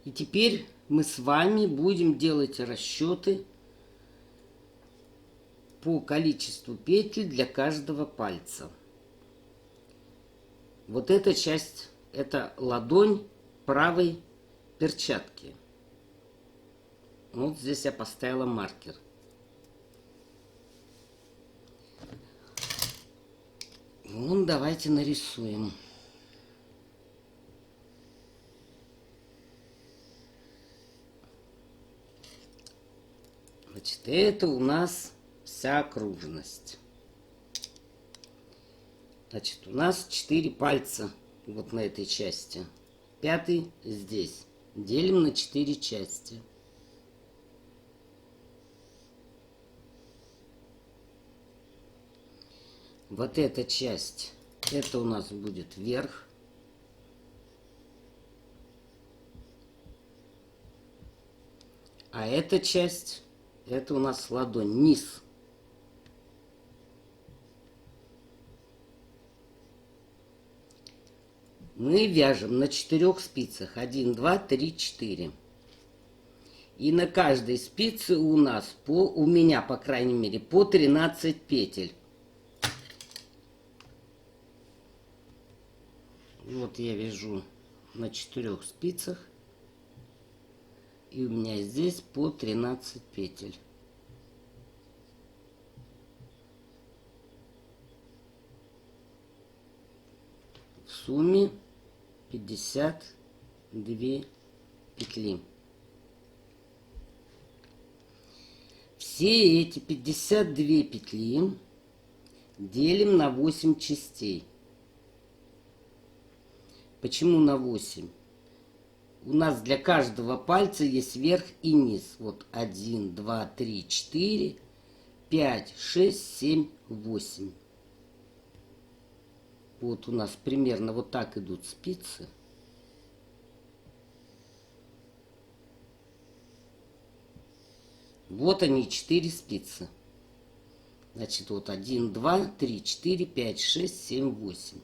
И теперь мы с вами будем делать расчеты по количеству петель для каждого пальца. Вот эта часть, это ладонь правой перчатки. Вот здесь я поставила маркер. Ну, давайте нарисуем. Значит, это у нас вся окружность. Значит, у нас 4 пальца вот на этой части. 5 здесь. Делим на 4 части. Вот эта часть, это у нас будет верх. А эта часть, это у нас ладонь, низ. Мы вяжем на 4 спицах. 1, 2, 3, 4. И на каждой спице у нас, у меня, по крайней мере, по 13 петель. Вот я вяжу на 4 спицах. И у меня здесь по 13 петель. В сумме 52 петли. Все эти 52 петли делим на 8 частей. Почему на 8? У нас для каждого пальца есть верх и низ. Вот 1, 2, 3, 4, 5, 6, 7, 8. Вот у нас примерно вот так идут спицы. Вот они, 4 спицы. Значит, вот 1, 2, 3, 4, 5, 6, 7, 8.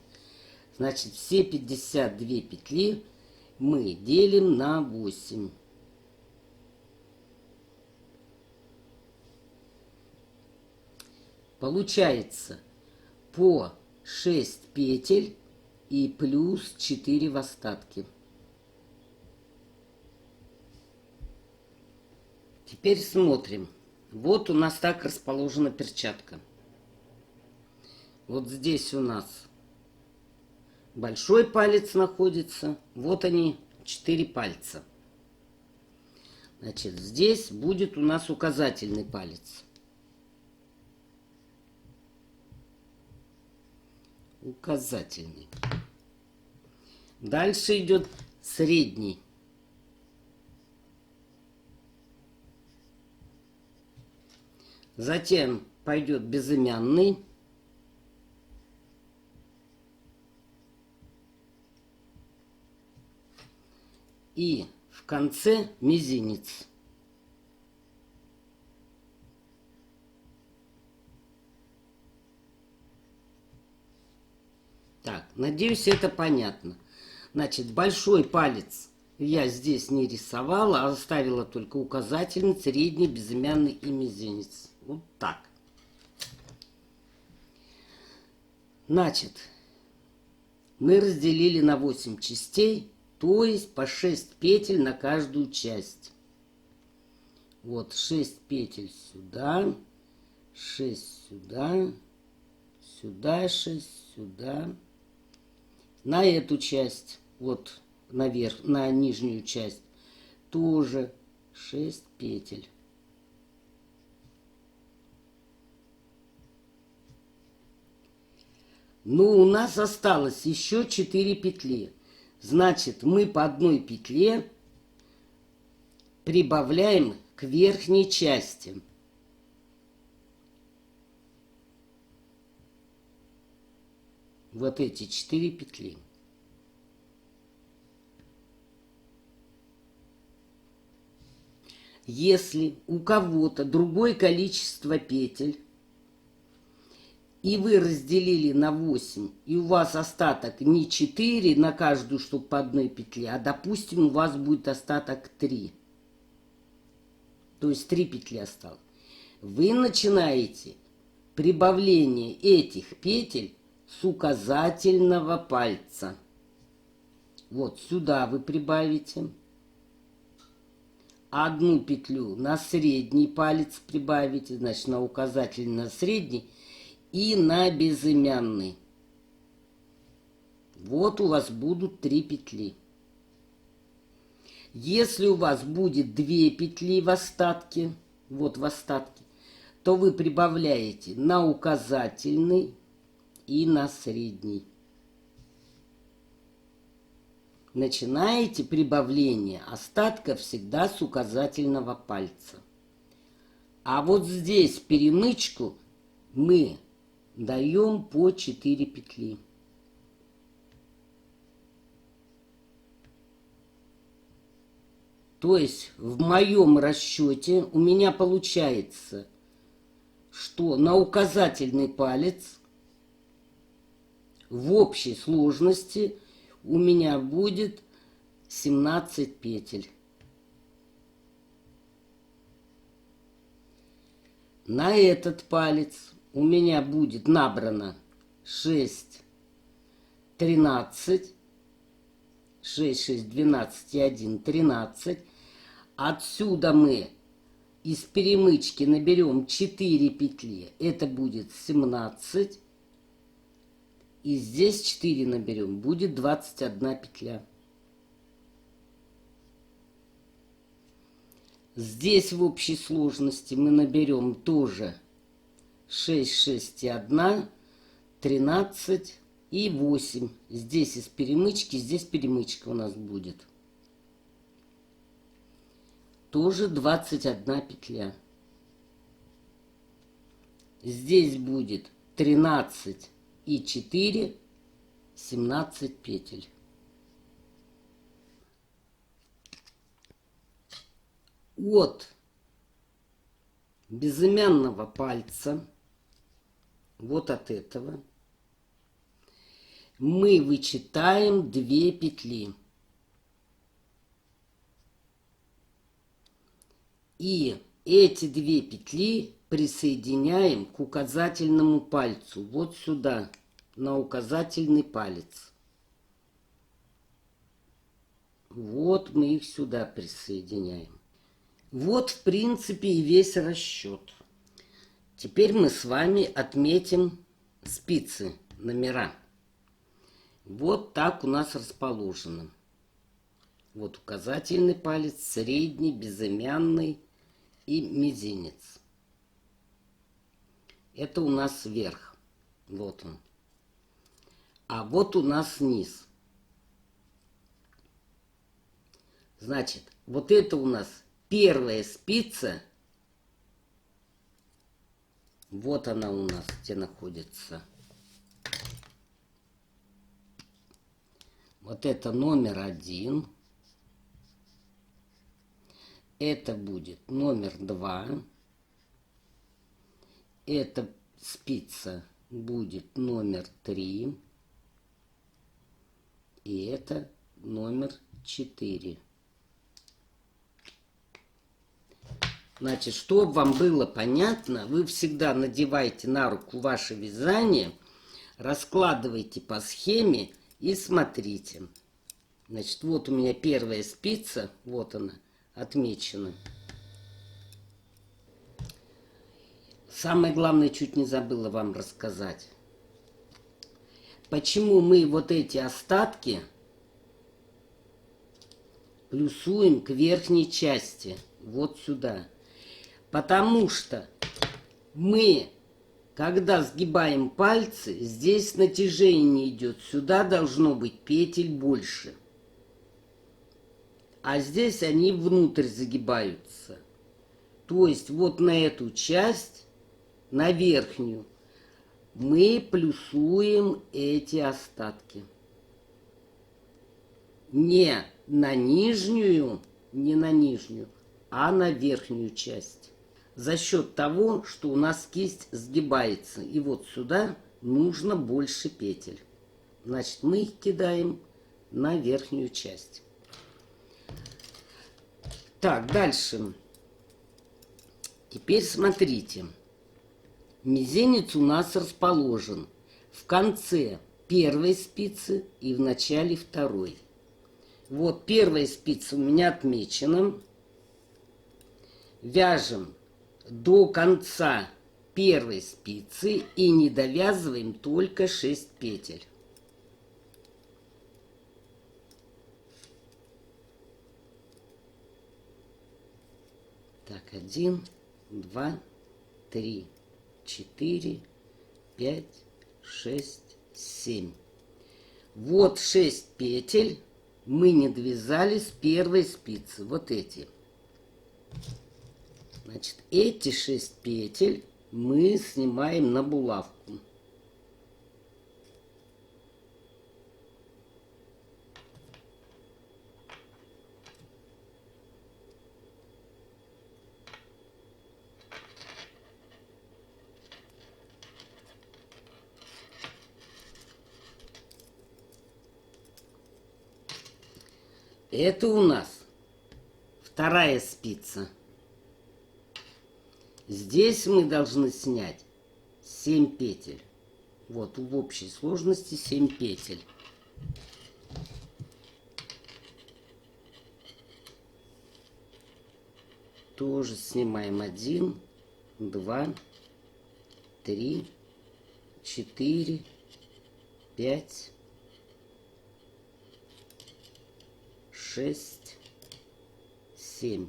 Значит, все 52 петли мы делим на 8. Получается по 6 петель и плюс 4 в остатке. Теперь смотрим. Вот у нас так расположена перчатка. Вот здесь у нас большой палец находится. Вот они, 4 пальца. Значит, здесь будет у нас указательный палец. Указательный. Дальше идет средний. Затем пойдет безымянный. И в конце мизинец. Так, надеюсь, это понятно. Значит, большой палец я здесь не рисовала, а оставила только указательный, средний, безымянный и мизинец. Вот так. Значит, мы разделили на 8 частей, то есть по 6 петель на каждую часть. Вот 6 петель сюда, 6 сюда, сюда 6, сюда. На эту часть, вот наверх, на нижнюю часть, тоже 6 петель. Ну, у нас осталось еще 4 петли. Значит, мы по одной петле прибавляем к верхней части. Вот эти 4 петли. Если у кого-то другое количество петель, и вы разделили на 8, и у вас остаток не 4 на каждую штуку по одной петле, а, допустим, у вас будет остаток 3. То есть 3 петли осталось. Вы начинаете прибавление этих петель с указательного пальца. Вот сюда вы прибавите. Одну петлю на средний палец прибавите, значит, на указательный, на средний и на безымянный. Вот у вас будут 3 петли. Если у вас будет 2 петли в остатке, вот в остатке, то вы прибавляете на указательный и на средний. Начинаете прибавление остатка всегда с указательного пальца. А вот здесь перемычку мы даем по 4 петли. То есть в моем расчете у меня получается, что на указательный палец в общей сложности у меня будет 17 петель. На этот палец у меня будет набрано 6, 13, 6, 6, 12 и 1, 13. Отсюда мы из перемычки наберем 4 петли. Это будет 17. И здесь 4 наберем. Будет 21 петля. Здесь в общей сложности мы наберем тоже 6, 6 и 1, 13 и 8. Здесь из перемычки, здесь перемычка у нас будет. Тоже 21 петля. Здесь будет 13 и 4, 17 петель. От безымянного пальца, вот от этого, мы вычитаем 2 петли. И эти 2 петли присоединяем к указательному пальцу, вот сюда, на указательный палец. Вот мы их сюда присоединяем. Вот, в принципе, и весь расчет. Теперь мы с вами отметим спицы, номера. Вот так у нас расположено. Вот указательный палец, средний, безымянный и мизинец. Это у нас верх. Вот он. А вот у нас низ. Значит, вот это у нас первая спица. Вот она у нас где находится. Вот это номер 1. Это будет номер 2. Эта спица будет номер 3. И это номер 4. Значит, чтобы вам было понятно, вы всегда надеваете на руку ваше вязание, раскладывайте по схеме и смотрите. Значит, вот у меня первая спица, вот она, отмечена. Самое главное, чуть не забыла вам рассказать. Почему мы вот эти остатки плюсуем к верхней части, вот сюда. Потому что мы, когда сгибаем пальцы, здесь натяжение идет. Сюда должно быть петель больше. А здесь они внутрь загибаются. То есть вот на эту часть, на верхнюю, мы плюсуем эти остатки. Не на нижнюю, а на верхнюю часть. за счет того, что у нас кисть сгибается. И вот сюда нужно больше петель. Значит, мы их кидаем на верхнюю часть. Так, дальше. Теперь смотрите. Мизинец у нас расположен в конце первой спицы и в начале второй. Вот первая спица у меня отмечена. Вяжем до конца первой спицы и не довязываем только 6 петель. Так, 1, 2, 3, 4, 5, 6, 7. Вот 6 петель мы не довязали с первой спицы. Вот эти. Значит, эти 6 петель мы снимаем на булавку. Это у нас вторая спица. Здесь мы должны снять 7 петель. Вот в общей сложности 7 петель. Тоже снимаем 1, 2, 3, 4, 5, 6, 7.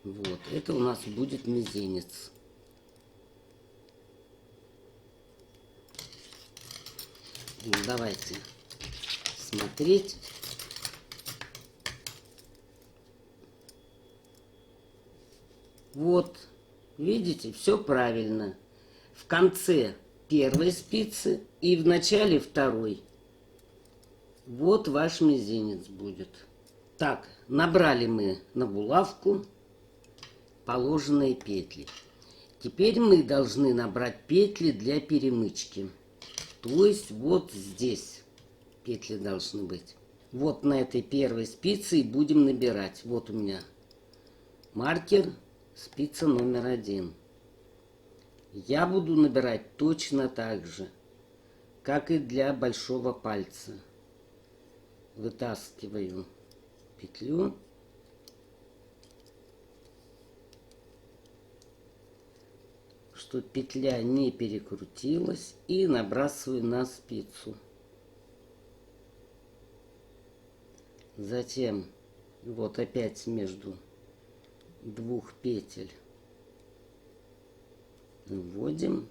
Вот, это у нас будет мизинец. Ну, давайте смотреть. Вот, видите, все правильно. В конце первой спицы и в начале второй. Вот ваш мизинец будет. Так, набрали мы на булавку положенные петли. Теперь мы должны набрать петли для перемычки. То есть вот здесь петли должны быть. Вот на этой первой спице и будем набирать. Вот у меня маркер, спица номер 1. Я буду набирать точно так же, как и для большого пальца. Вытаскиваю петлю. Чтобы петля не перекрутилась, и набрасываю на спицу. Затем вот опять между двух петель вводим,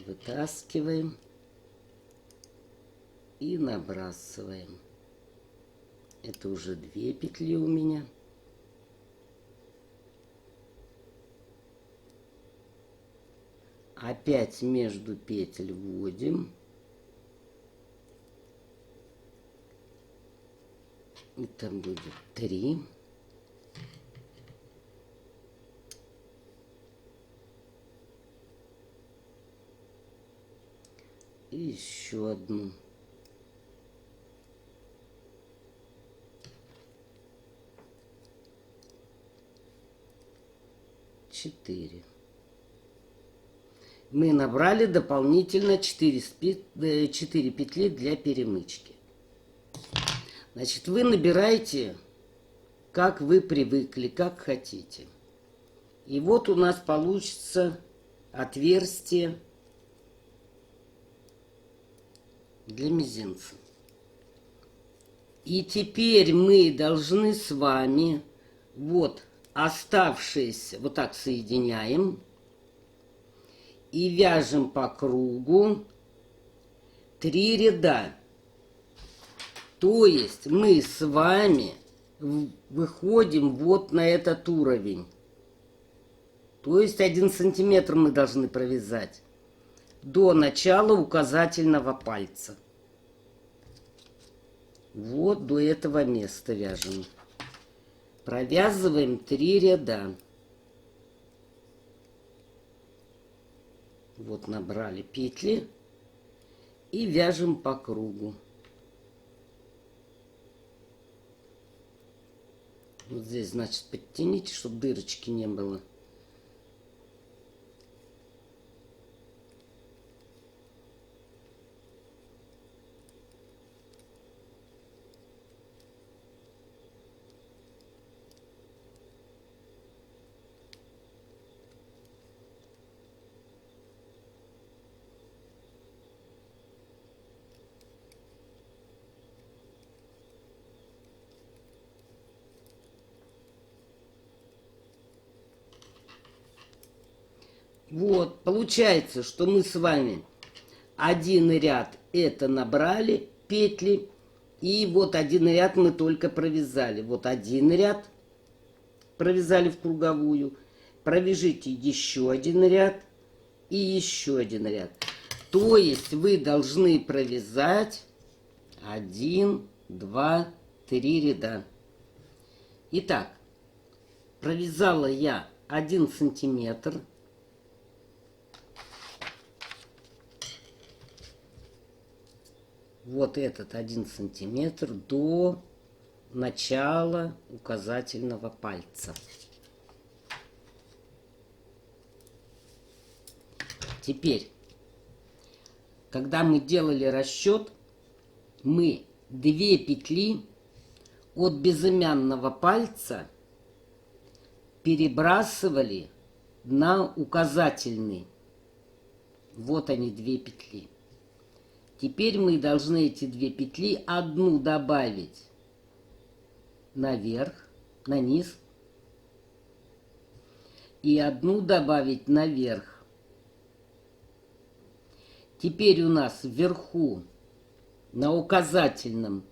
вытаскиваем и набрасываем. Это уже 2 петли у меня. Опять между петель вводим. Это будет 3. И еще одну. Четыре. Мы набрали дополнительно 4 петли для перемычки. Значит, вы набираете, как вы привыкли, как хотите. И вот у нас получится отверстие для мизинца. И теперь мы должны с вами вот оставшиеся вот так соединяем и вяжем по кругу 3 ряда. То есть мы с вами выходим вот на этот уровень. То есть 1 сантиметр мы должны провязать до начала указательного пальца. Вот до этого места вяжем. Провязываем 3 ряда. Вот набрали петли и вяжем по кругу. Вот здесь, значит, подтяните, чтобы дырочки не было. Вот, получается, что мы с вами один ряд это набрали петли, и вот один ряд мы только провязали. Вот один ряд провязали в круговую, провяжите еще один ряд и еще один ряд. То есть вы должны провязать 1, 2, 3 ряда. Итак, провязала я 1 сантиметр. Вот этот 1 сантиметр до начала указательного пальца. Теперь, когда мы делали расчет, мы 2 петли от безымянного пальца перебрасывали на указательный. Вот они, 2 петли. Теперь мы должны эти 2 петли, одну добавить наверх, на низ, и одну добавить наверх. Теперь у нас вверху на указательном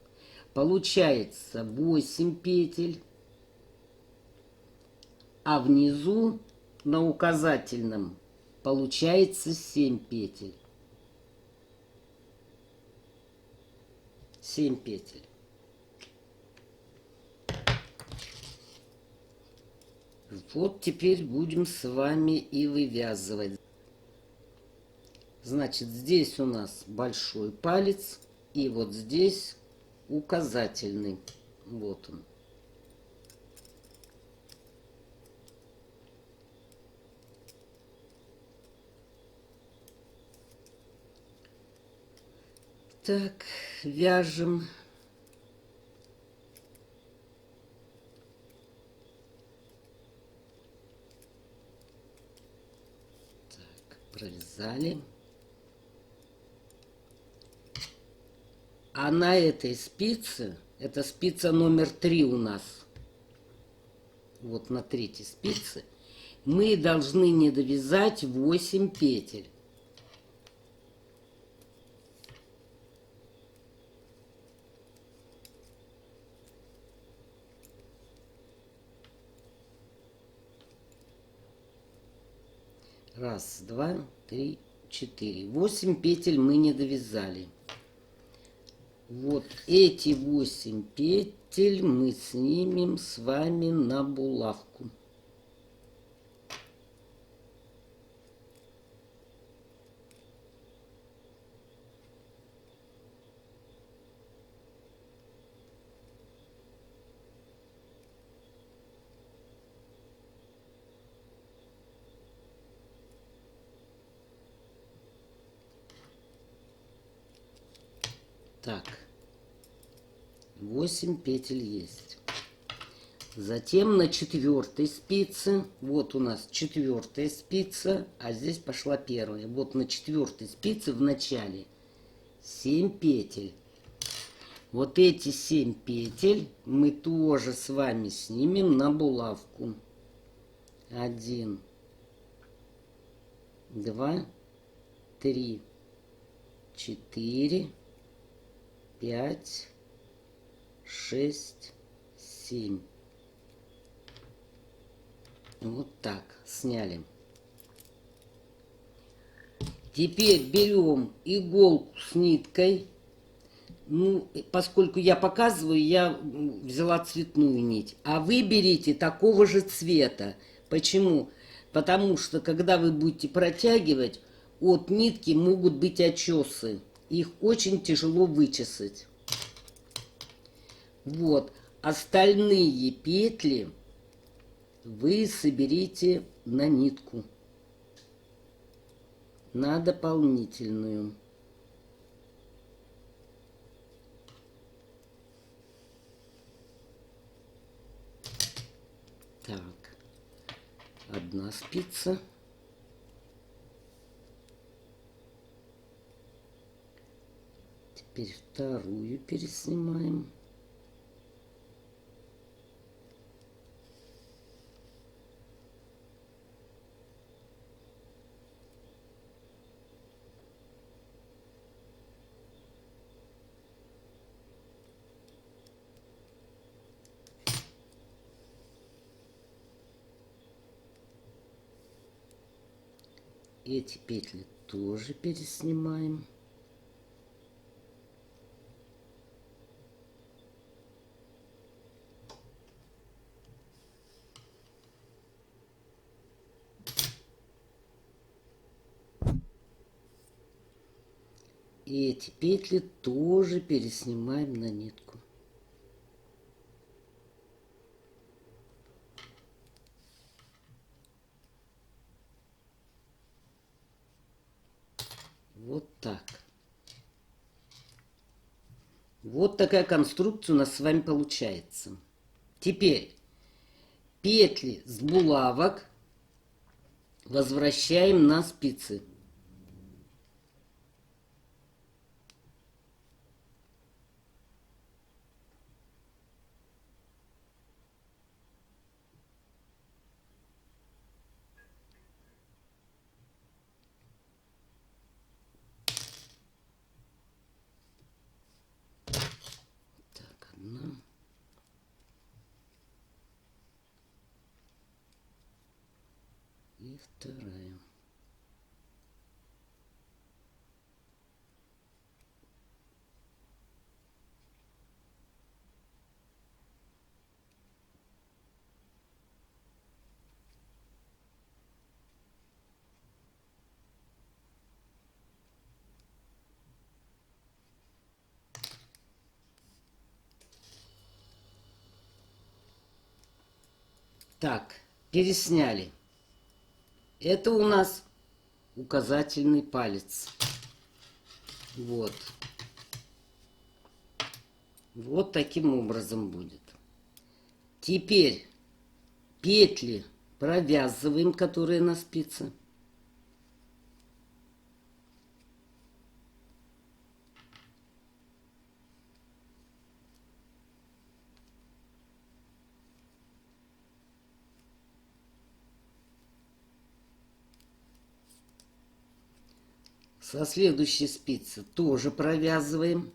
получается 8 петель, а внизу на указательном получается 7 петель. 7 петель. Вот теперь будем с вами и вывязывать. Значит, здесь у нас большой палец, и вот здесь указательный. Вот он. Так, вяжем. Так, провязали. А на этой спице, это спица номер 3 у нас, вот на 3-й спице, мы должны не довязать 8 петель. Раз, два, три, 4. 8 петель мы не довязали. Вот эти 8 петель мы снимем с вами на булавку. Так, 8 петель есть. Затем на 4-й спице, вот у нас 4-я спица, а здесь пошла 1-я. Вот на 4-й спице в начале 7 петель. Вот эти 7 петель мы тоже с вами снимем на булавку. 1, 2, 3, 4, 5, 6, 7. Вот так сняли. Теперь берем иголку с ниткой, Ну, поскольку я показываю, я взяла цветную нить. А вы берите такого же цвета. Почему? Потому что, когда вы будете протягивать, от нитки могут быть очесы. Их очень тяжело вычесать. Вот. Остальные петли вы соберите на нитку. На дополнительную. Так, одна спица. Теперь вторую переснимаем. Эти петли тоже переснимаем. И эти петли тоже переснимаем на нитку. Вот так. Вот такая конструкция у нас с вами получается. Теперь петли с булавок возвращаем на спицы. Так, одна. И вторая. Так, пересняли. Это у нас указательный палец. Вот. Вот таким образом будет. Теперь петли провязываем, которые на спице. Со следующей спицы тоже провязываем.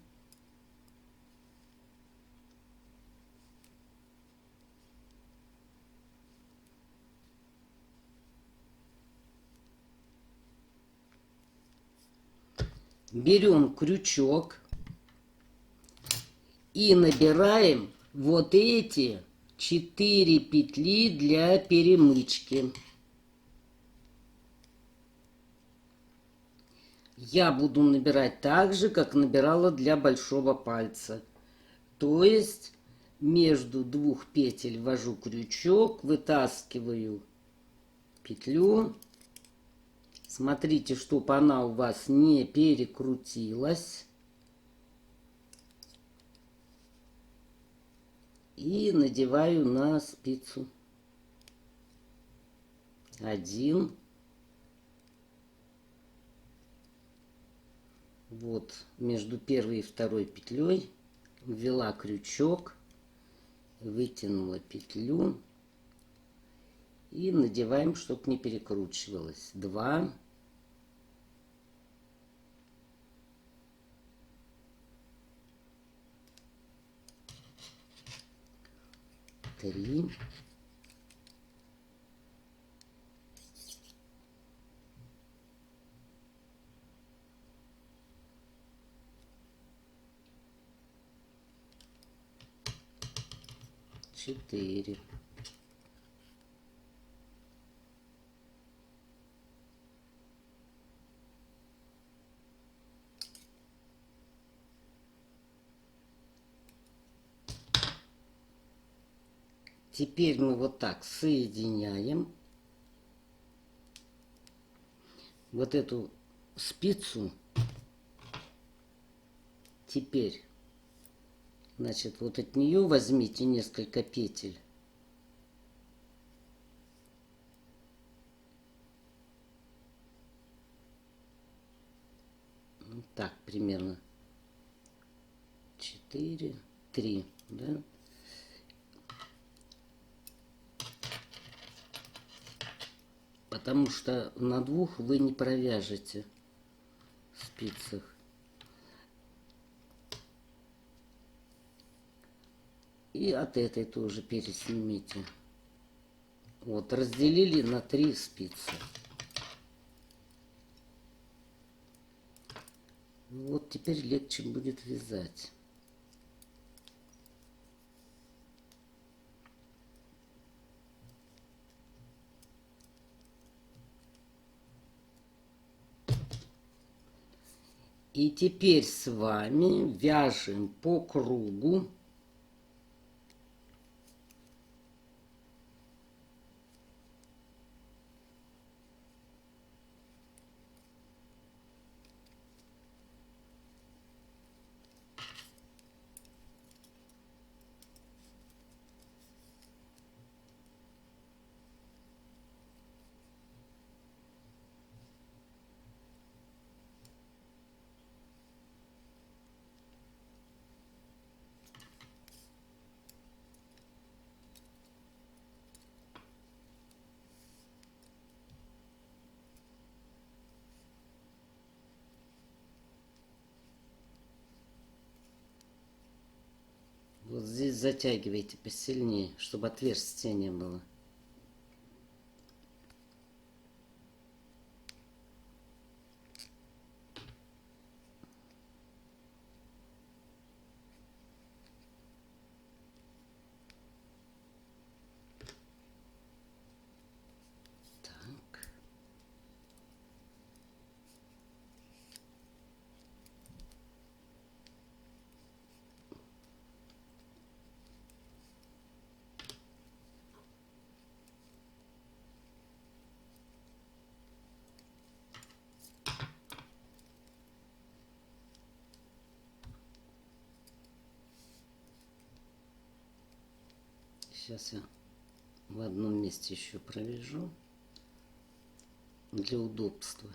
Берем крючок и набираем вот эти 4 петли для перемычки. Я буду набирать так же, как набирала для большого пальца. То есть между двух петель ввожу крючок, вытаскиваю петлю. Смотрите, чтобы она у вас не перекрутилась. И надеваю на спицу. Один. Вот между первой и второй петлей ввела крючок, вытянула петлю и надеваем, чтобы не перекручивалось. 2, 3, 4, 4. Теперь мы вот так соединяем вот эту спицу. Теперь, значит, вот от нее возьмите несколько петель. Вот так примерно 4, 3, да? Потому что на двух вы не провяжете в спицах. И от этой тоже переснимите. Вот, разделили на 3 спицы. Вот теперь легче будет вязать. И теперь с вами вяжем по кругу. Вот здесь затягивайте посильнее, чтобы отверстия не было. Так. Сейчас я в одном месте еще провяжу для удобства.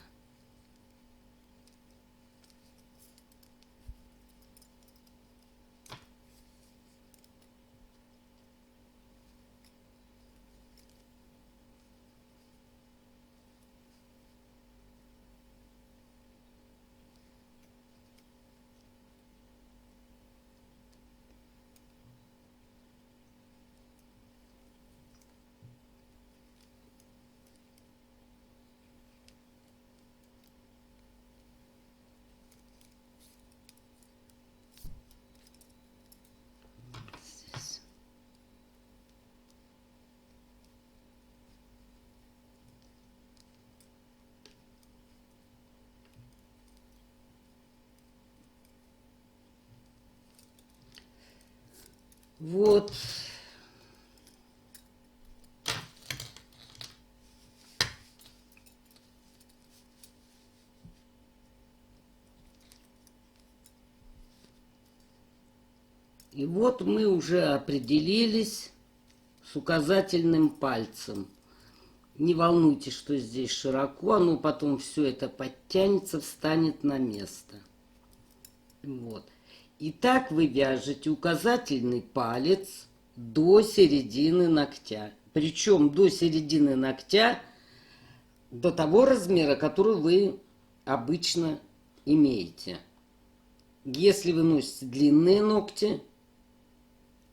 Здесь. Вот. И вот мы уже определились с указательным пальцем. Не волнуйтесь, что здесь широко, оно потом все это подтянется, встанет на место. Вот. И так вы вяжете указательный палец до середины ногтя. Причем до середины ногтя, до того размера, который вы обычно имеете. Если вы носите длинные ногти,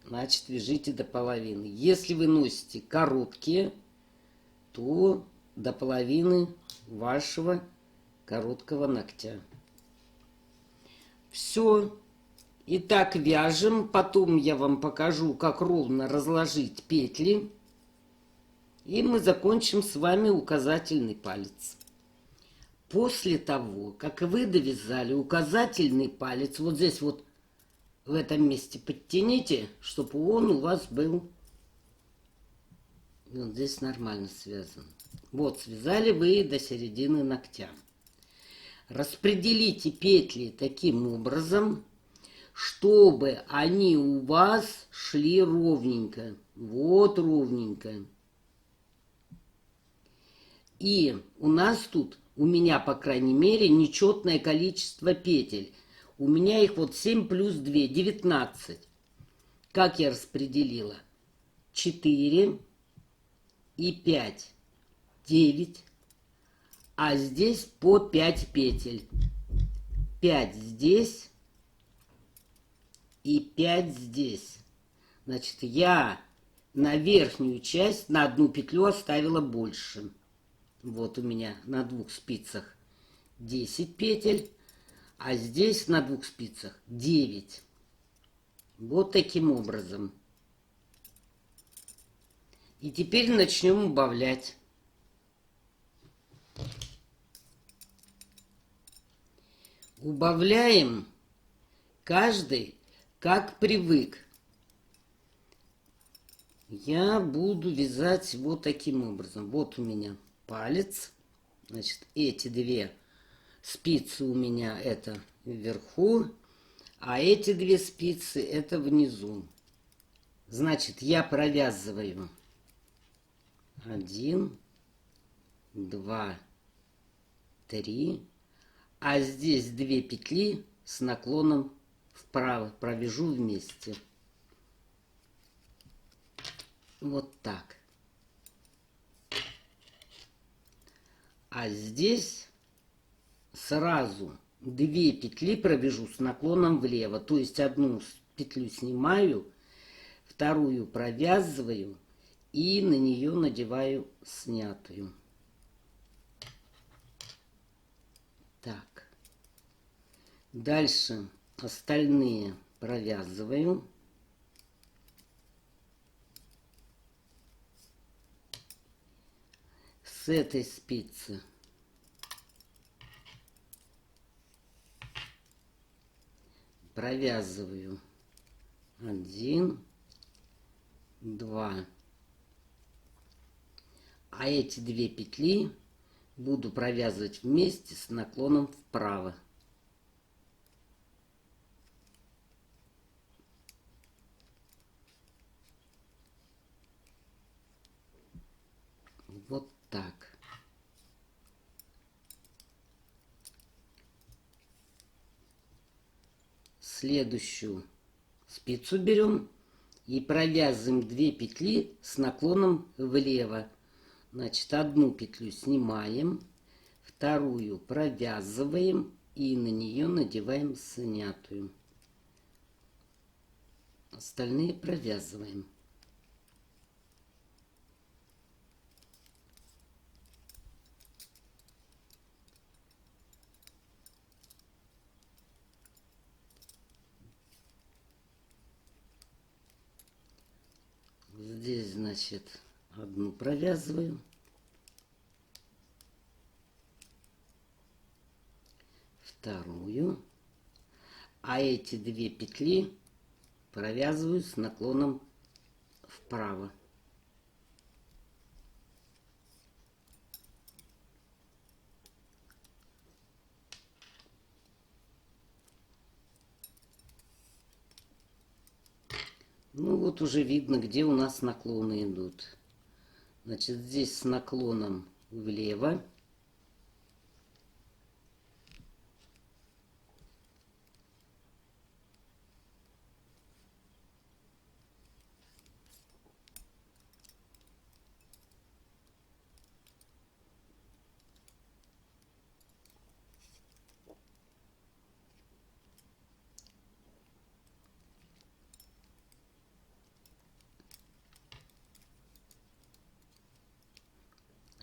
значит вяжите до половины. Если вы носите короткие, то до половины вашего короткого ногтя. Все. И так вяжем, потом я вам покажу, как ровно разложить петли. И мы закончим с вами указательный палец. После того, как вы довязали указательный палец, вот здесь вот в этом месте подтяните, чтобы он у вас был вот здесь нормально связан. Вот, связали вы до середины ногтя. Распределите петли таким образом, чтобы они у вас шли ровненько. Вот ровненько. И у нас тут, у меня, по крайней мере, нечетное количество петель. У меня их вот 7 плюс 2, 19. Как я распределила? 4 и 5, 9. А здесь по 5 петель. 5 здесь и 5 здесь. Значит, я на верхнюю часть, на одну петлю оставила больше. Вот у меня на двух спицах 10 петель, а здесь на двух спицах 9. Вот таким образом. И теперь начнем убавлять. Убавляем каждый как привык. Я буду вязать вот таким образом. Вот у меня палец. Значит, эти две спицы у меня это вверху, а эти две спицы это внизу. Значит, я провязываю 1, 2, 3, а здесь 2 петли с наклоном вправо провяжу вместе. Вот так. А здесь сразу 2 петли провяжу с наклоном влево. То есть одну петлю снимаю, вторую провязываю и на нее надеваю снятую. Так. Дальше остальные провязываю. С этой спицы провязываю 1, 2, а эти 2 петли буду провязывать вместе с наклоном вправо. Вот так. Следующую спицу берем и провязываем 2 петли с наклоном влево. Значит, одну петлю снимаем, вторую провязываем и на нее надеваем снятую. Остальные провязываем. Здесь, значит, одну провязываю, вторую, а эти 2 петли провязываю с наклоном вправо. Ну вот уже видно, где у нас наклоны идут. Значит, здесь с наклоном влево.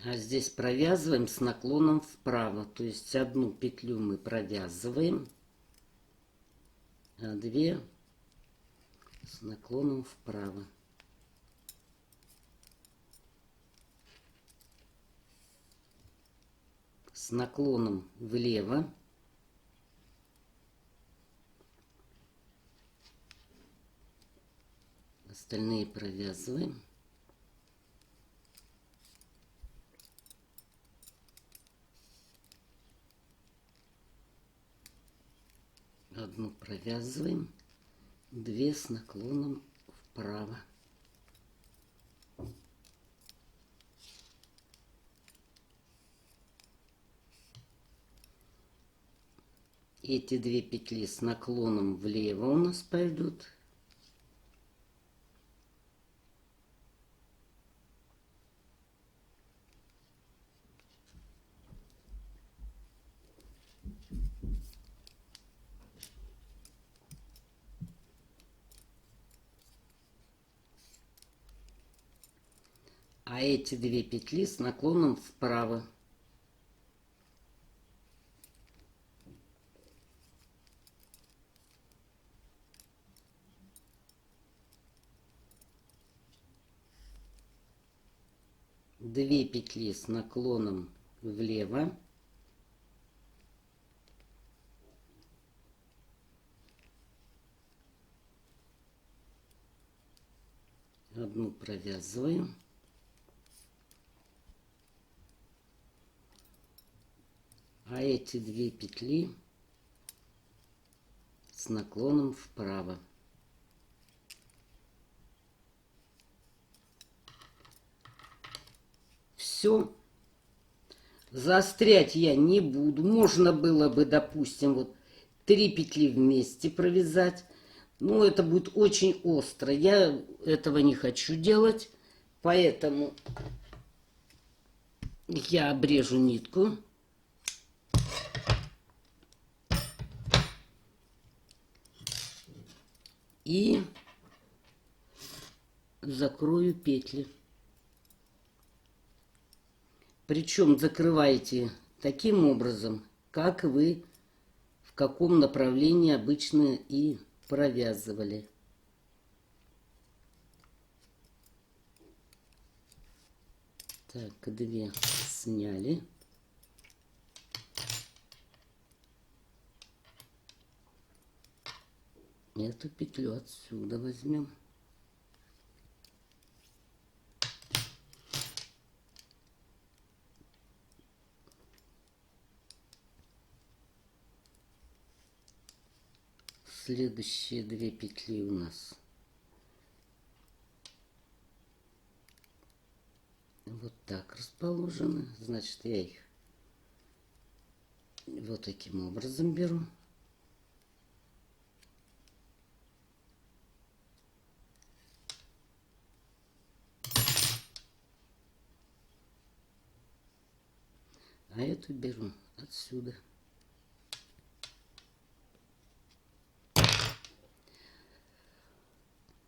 А здесь провязываем с наклоном вправо. То есть одну петлю мы провязываем, а 2 с наклоном вправо. С наклоном влево. Остальные провязываем. Одну провязываем, 2 с наклоном вправо. Эти 2 петли с наклоном влево у нас пойдут. А эти 2 петли с наклоном вправо. Две петли с наклоном влево. Одну провязываем. А эти 2 петли с наклоном вправо. Все. Заострять я не буду. Можно было бы, допустим, вот 3 петли вместе провязать. Но это будет очень остро. Я этого не хочу делать. Поэтому я обрежу нитку. И закрою петли. Причем закрываете таким образом, как вы в каком направлении обычно и провязывали. Так, 2 сняли. Эту петлю отсюда возьмем. Следующие 2 петли у нас вот так расположены. Значит, я их вот таким образом беру. А эту беру отсюда.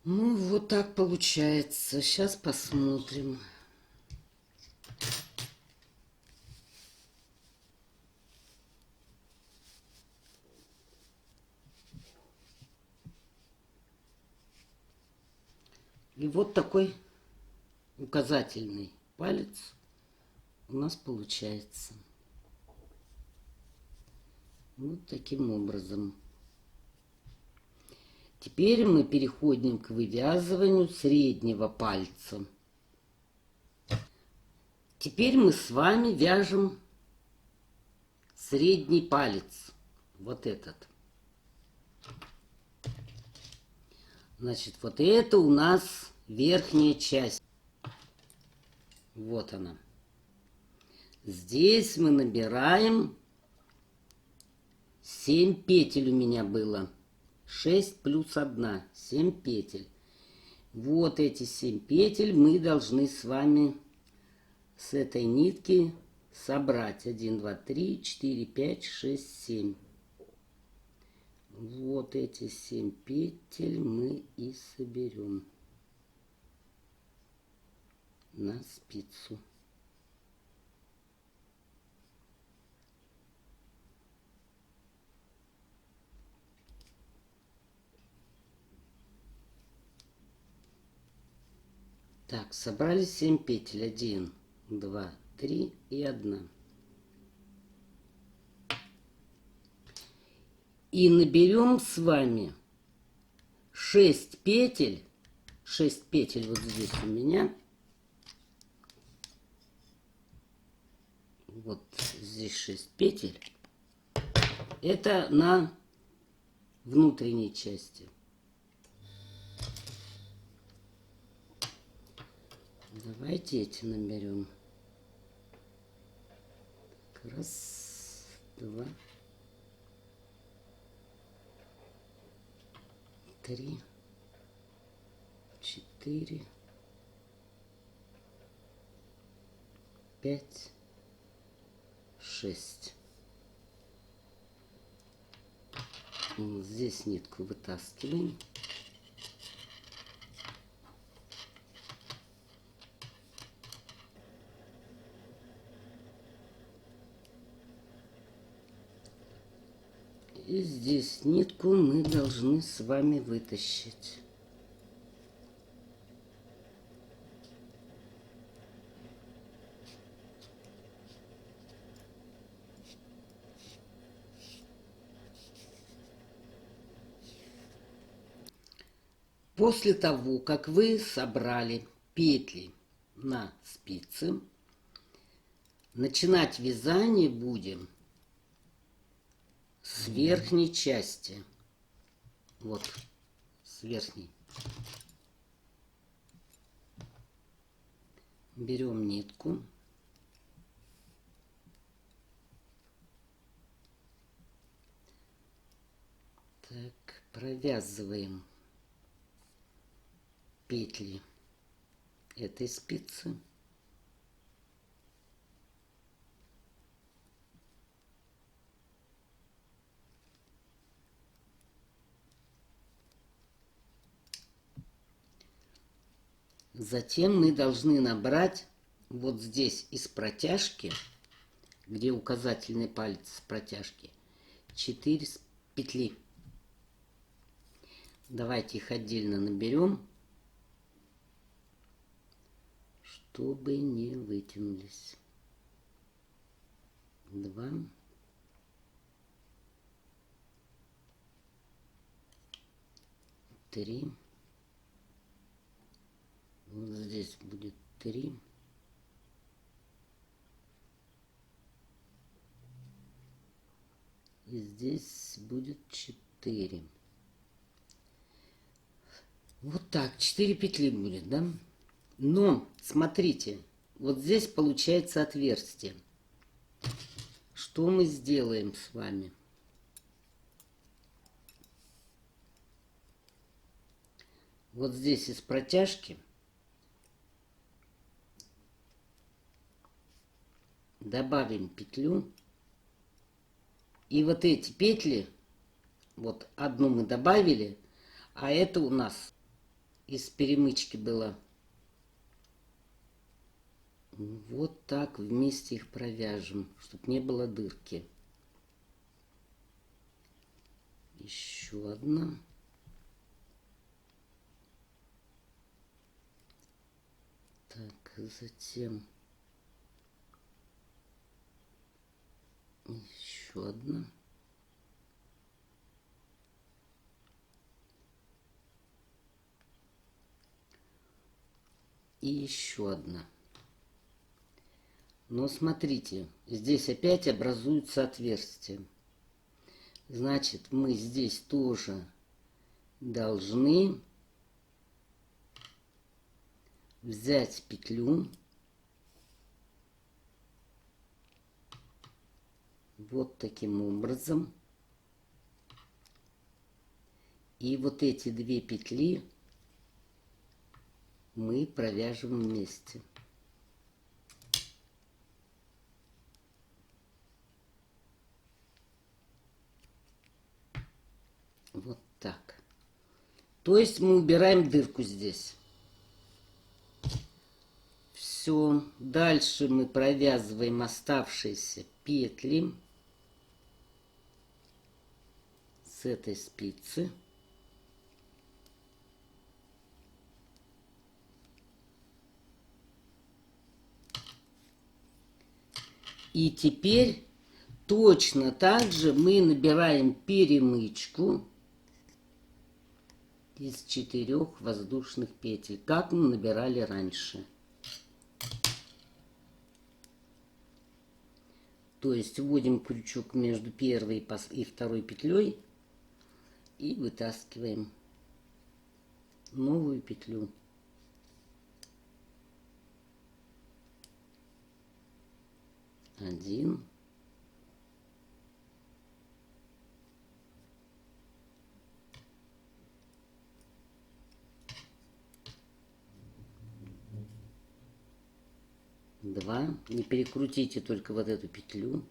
Ну, вот так получается. Сейчас посмотрим. И вот такой указательный палец у нас получается. Вот таким образом. Теперь мы переходим к вывязыванию среднего пальца. Теперь мы с вами вяжем средний палец. Вот этот. Значит, вот это у нас верхняя часть. Вот она. Здесь мы набираем 7 петель у меня было. 6 плюс 1. 7 петель. Вот эти 7 петель мы должны с вами с этой нитки собрать. 1, 2, 3, 4, 5, 6, 7. Вот эти 7 петель мы и соберем на спицу. Так, собрали 7 петель. 1, 2, 3 и 1. И наберем с вами 6 петель. 6 петель вот здесь у меня. Вот здесь 6 петель. Это на внутренней части. Давайте эти наберем. Раз, два, три, 4, 5, 6. Здесь нитку вытаскиваем. И здесь нитку мы должны с вами вытащить. После того, как вы собрали петли на спицы, начинать вязание будем с верхней части. Вот, с верхней. Берем нитку. Так, провязываем петли этой спицы. Затем мы должны набрать вот здесь из протяжки, где указательный палец с протяжки, 4 петли. Давайте их отдельно наберем, чтобы не вытянулись. 2, 3. Вот здесь будет 3. И здесь будет 4. Вот так, 4 петли будет, да? Но, смотрите, вот здесь получается отверстие. Что мы сделаем с вами? Вот здесь из протяжки добавим петлю. И вот эти петли, вот одну мы добавили, а это у нас из перемычки было. Вот так вместе их провяжем, чтобы не было дырки. Еще одна. Так, затем еще одна. И еще одна. Но смотрите, здесь опять образуются отверстия. Значит, мы здесь тоже должны взять петлю. Вот таким образом. И вот эти 2 петли мы провяжем вместе. Вот так. То есть мы убираем дырку здесь. Все. Дальше мы провязываем оставшиеся петли с этой спицы. И теперь точно так же мы набираем перемычку из 4 воздушных петель, как мы набирали раньше. То есть вводим крючок между первой и второй петлей и вытаскиваем новую петлю. Один. Два. Не перекрутите только вот эту петлю.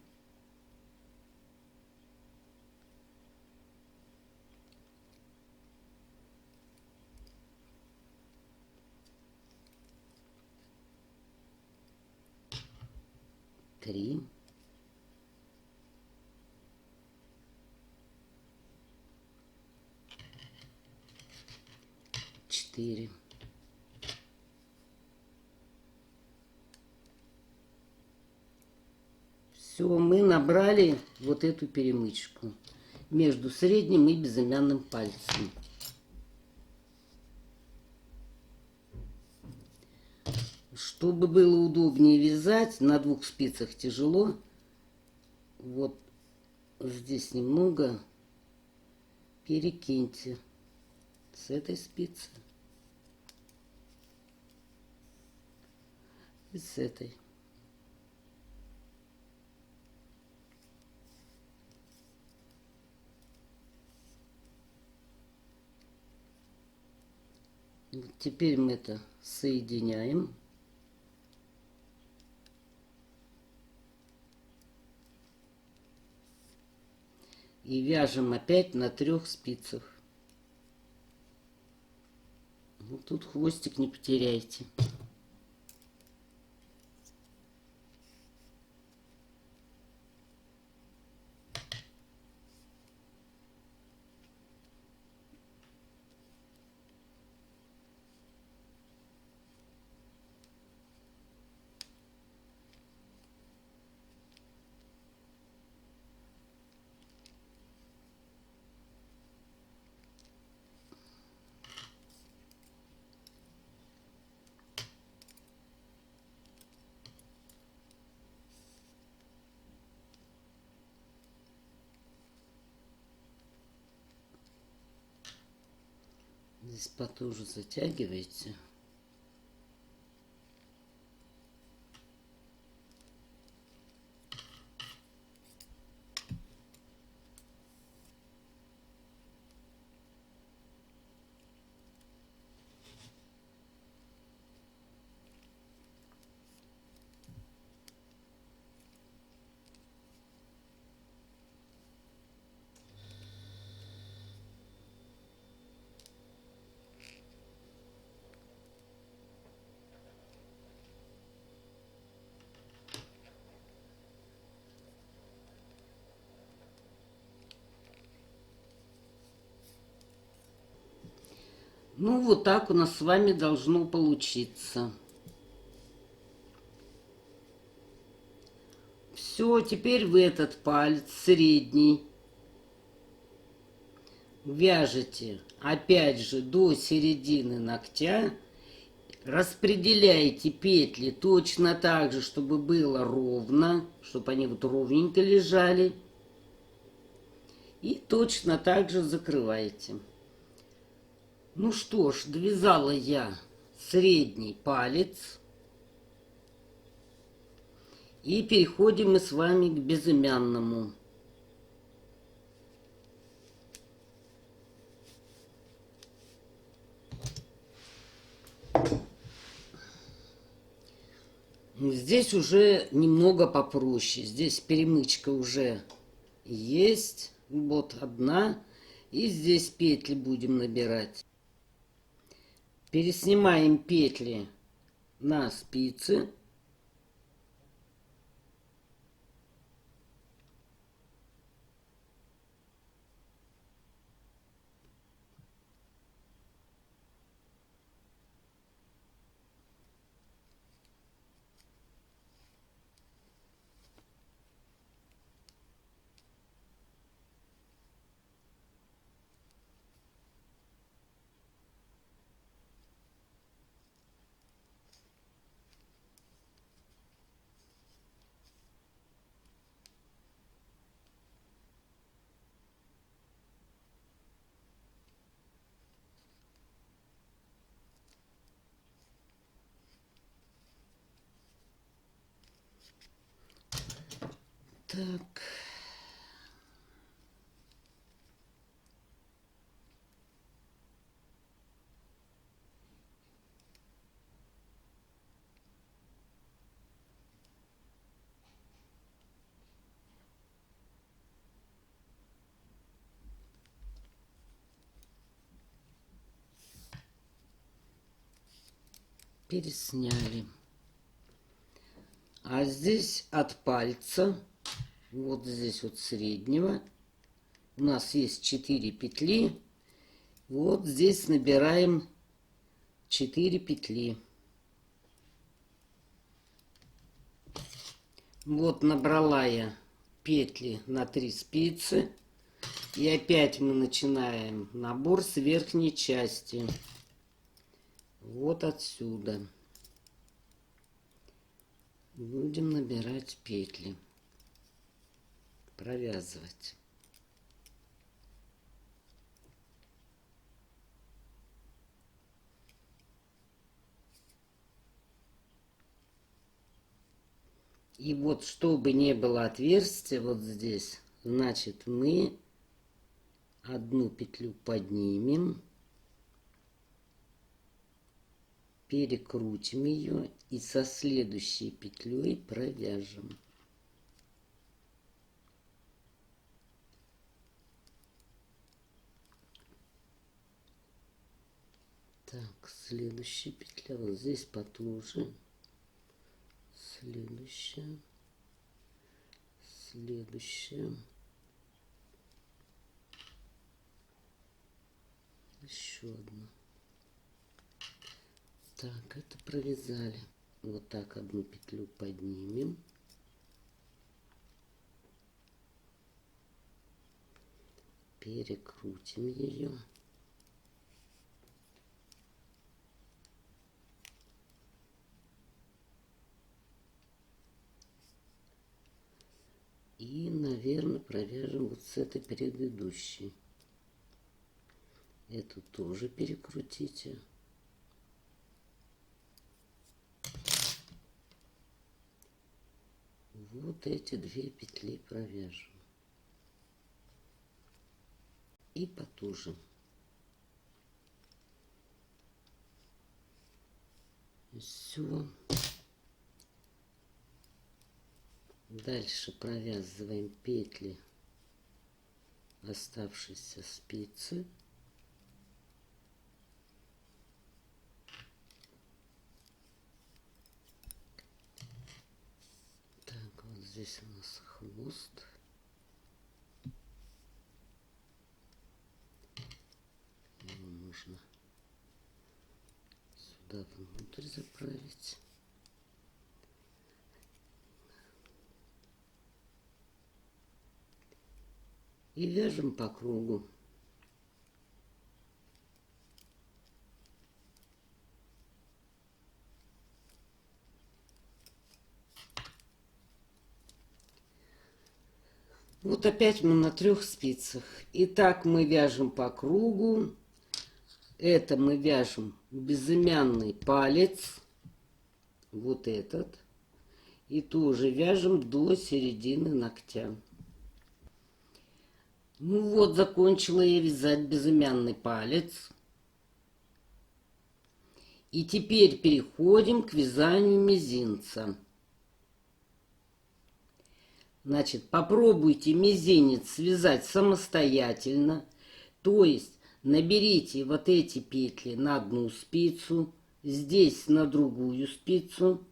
Три. Четыре. Все, мы набрали вот эту перемычку между средним и безымянным пальцем. Чтобы было удобнее вязать, на 2 спицах тяжело. Вот здесь немного перекиньте с этой спицы и с этой. Вот теперь мы это соединяем. И вяжем опять на 3 спицах. Вот тут хвостик не потеряйте. Здесь потуже затягивайте. Ну, вот так у нас с вами должно получиться. Все, теперь в этот палец средний вяжете опять же до середины ногтя. Распределяйте петли точно так же, чтобы было ровно, чтобы они вот ровненько лежали. И точно так же закрываете. Ну что ж, довязала я средний палец. И переходим мы с вами к безымянному. Здесь уже немного попроще. Здесь перемычка уже есть. Вот одна. И здесь петли будем набирать. Переснимаем петли на спицы. Так. Пересняли. А здесь от пальца, вот здесь вот среднего, у нас есть 4 петли. Вот здесь набираем 4 петли. Вот набрала я петли на 3 спицы. И опять мы начинаем набор с верхней части. Вот отсюда. Будем набирать петли. Провязывать. И вот, чтобы не было отверстия вот здесь, значит, мы одну петлю поднимем, перекрутим ее и со следующей петлей провяжем. Так, следующая петля вот здесь потуже. Следующая. Следующая. Еще одна. Так, это провязали. Вот так одну петлю поднимем. Перекрутим ее. И, наверное, провяжем вот с этой предыдущей. Эту тоже перекрутите. Вот эти 2 петли провяжем. И потуже. Все. Дальше провязываем петли оставшиеся спицы. Так, вот здесь у нас хвост. Его нужно сюда внутрь заправить. И вяжем по кругу. Вот опять мы на 3 спицах. И так мы вяжем по кругу. Это мы вяжем безымянный палец. Вот этот. И тоже вяжем до середины ногтя. Ну вот, закончила я вязать безымянный палец. И теперь переходим к вязанию мизинца. Значит, попробуйте мизинец связать самостоятельно. То есть наберите вот эти петли на одну спицу, здесь на другую спицу,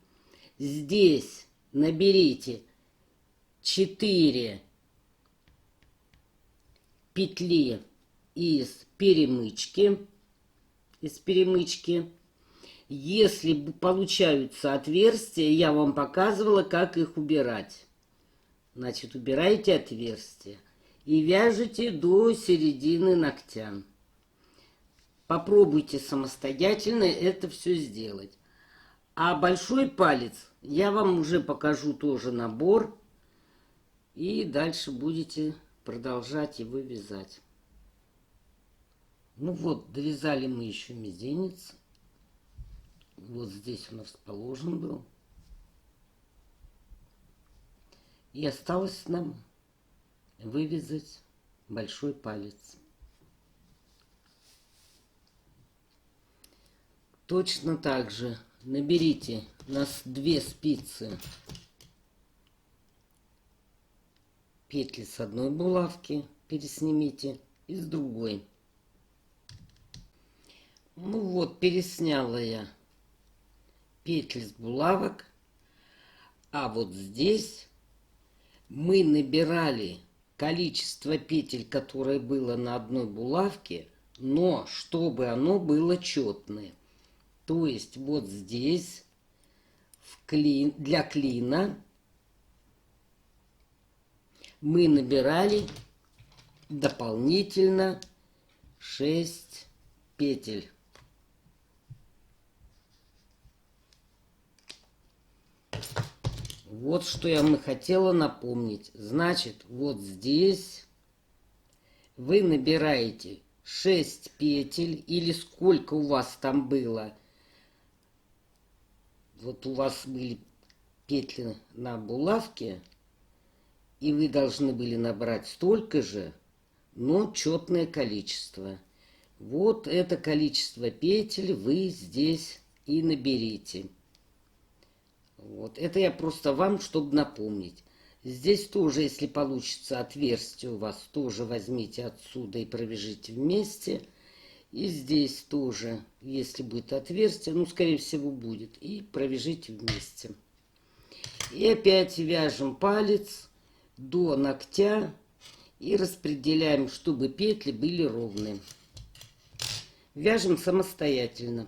здесь наберите 4 петли из перемычки. Если получаются отверстия, я вам показывала, как их убирать. Значит, убираете отверстия и вяжете до середины ногтя. Попробуйте самостоятельно это все сделать. А большой палец я вам уже покажу тоже набор. И дальше будете продолжать его вязать. Ну вот, довязали мы еще мизинец. Вот здесь у нас положен был. И осталось нам вывязать большой палец. Точно так же наберите у нас 2 спицы петли с одной булавки, переснимите, и с другой. Ну вот, пересняла я петли с булавок, а вот здесь мы набирали количество петель, которое было на одной булавке, но чтобы оно было четное. То есть вот здесь для клина мы набирали дополнительно 6 петель. Вот что я вам хотела напомнить. Значит, вот здесь вы набираете 6 петель, или сколько у вас там было. Вот у вас были петли на булавке, и вы должны были набрать столько же, но четное количество. Вот это количество петель вы здесь и наберите. Вот это я просто вам, чтобы напомнить. Здесь тоже, если получится отверстие у вас, тоже возьмите отсюда и провяжите вместе. И здесь тоже, если будет отверстие, ну, скорее всего, будет, и провяжите вместе. И опять вяжем палец до ногтя и распределяем, чтобы петли были ровные. Вяжем самостоятельно.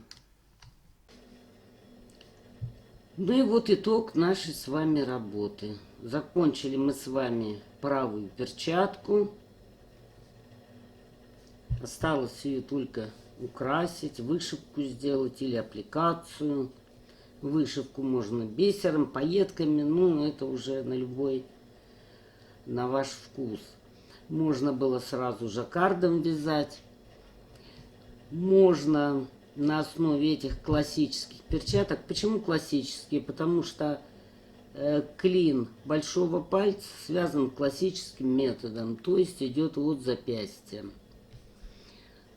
Ну и вот итог нашей с вами работы. Закончили мы с вами правую перчатку. Осталось ее только украсить, вышивку сделать или аппликацию. Вышивку можно бисером, пайетками, ну это уже на ваш вкус. Можно было сразу жаккардом вязать. Можно на основе этих классических перчаток. Почему классические? Потому что клин большого пальца связан классическим методом, то есть идет от запястья.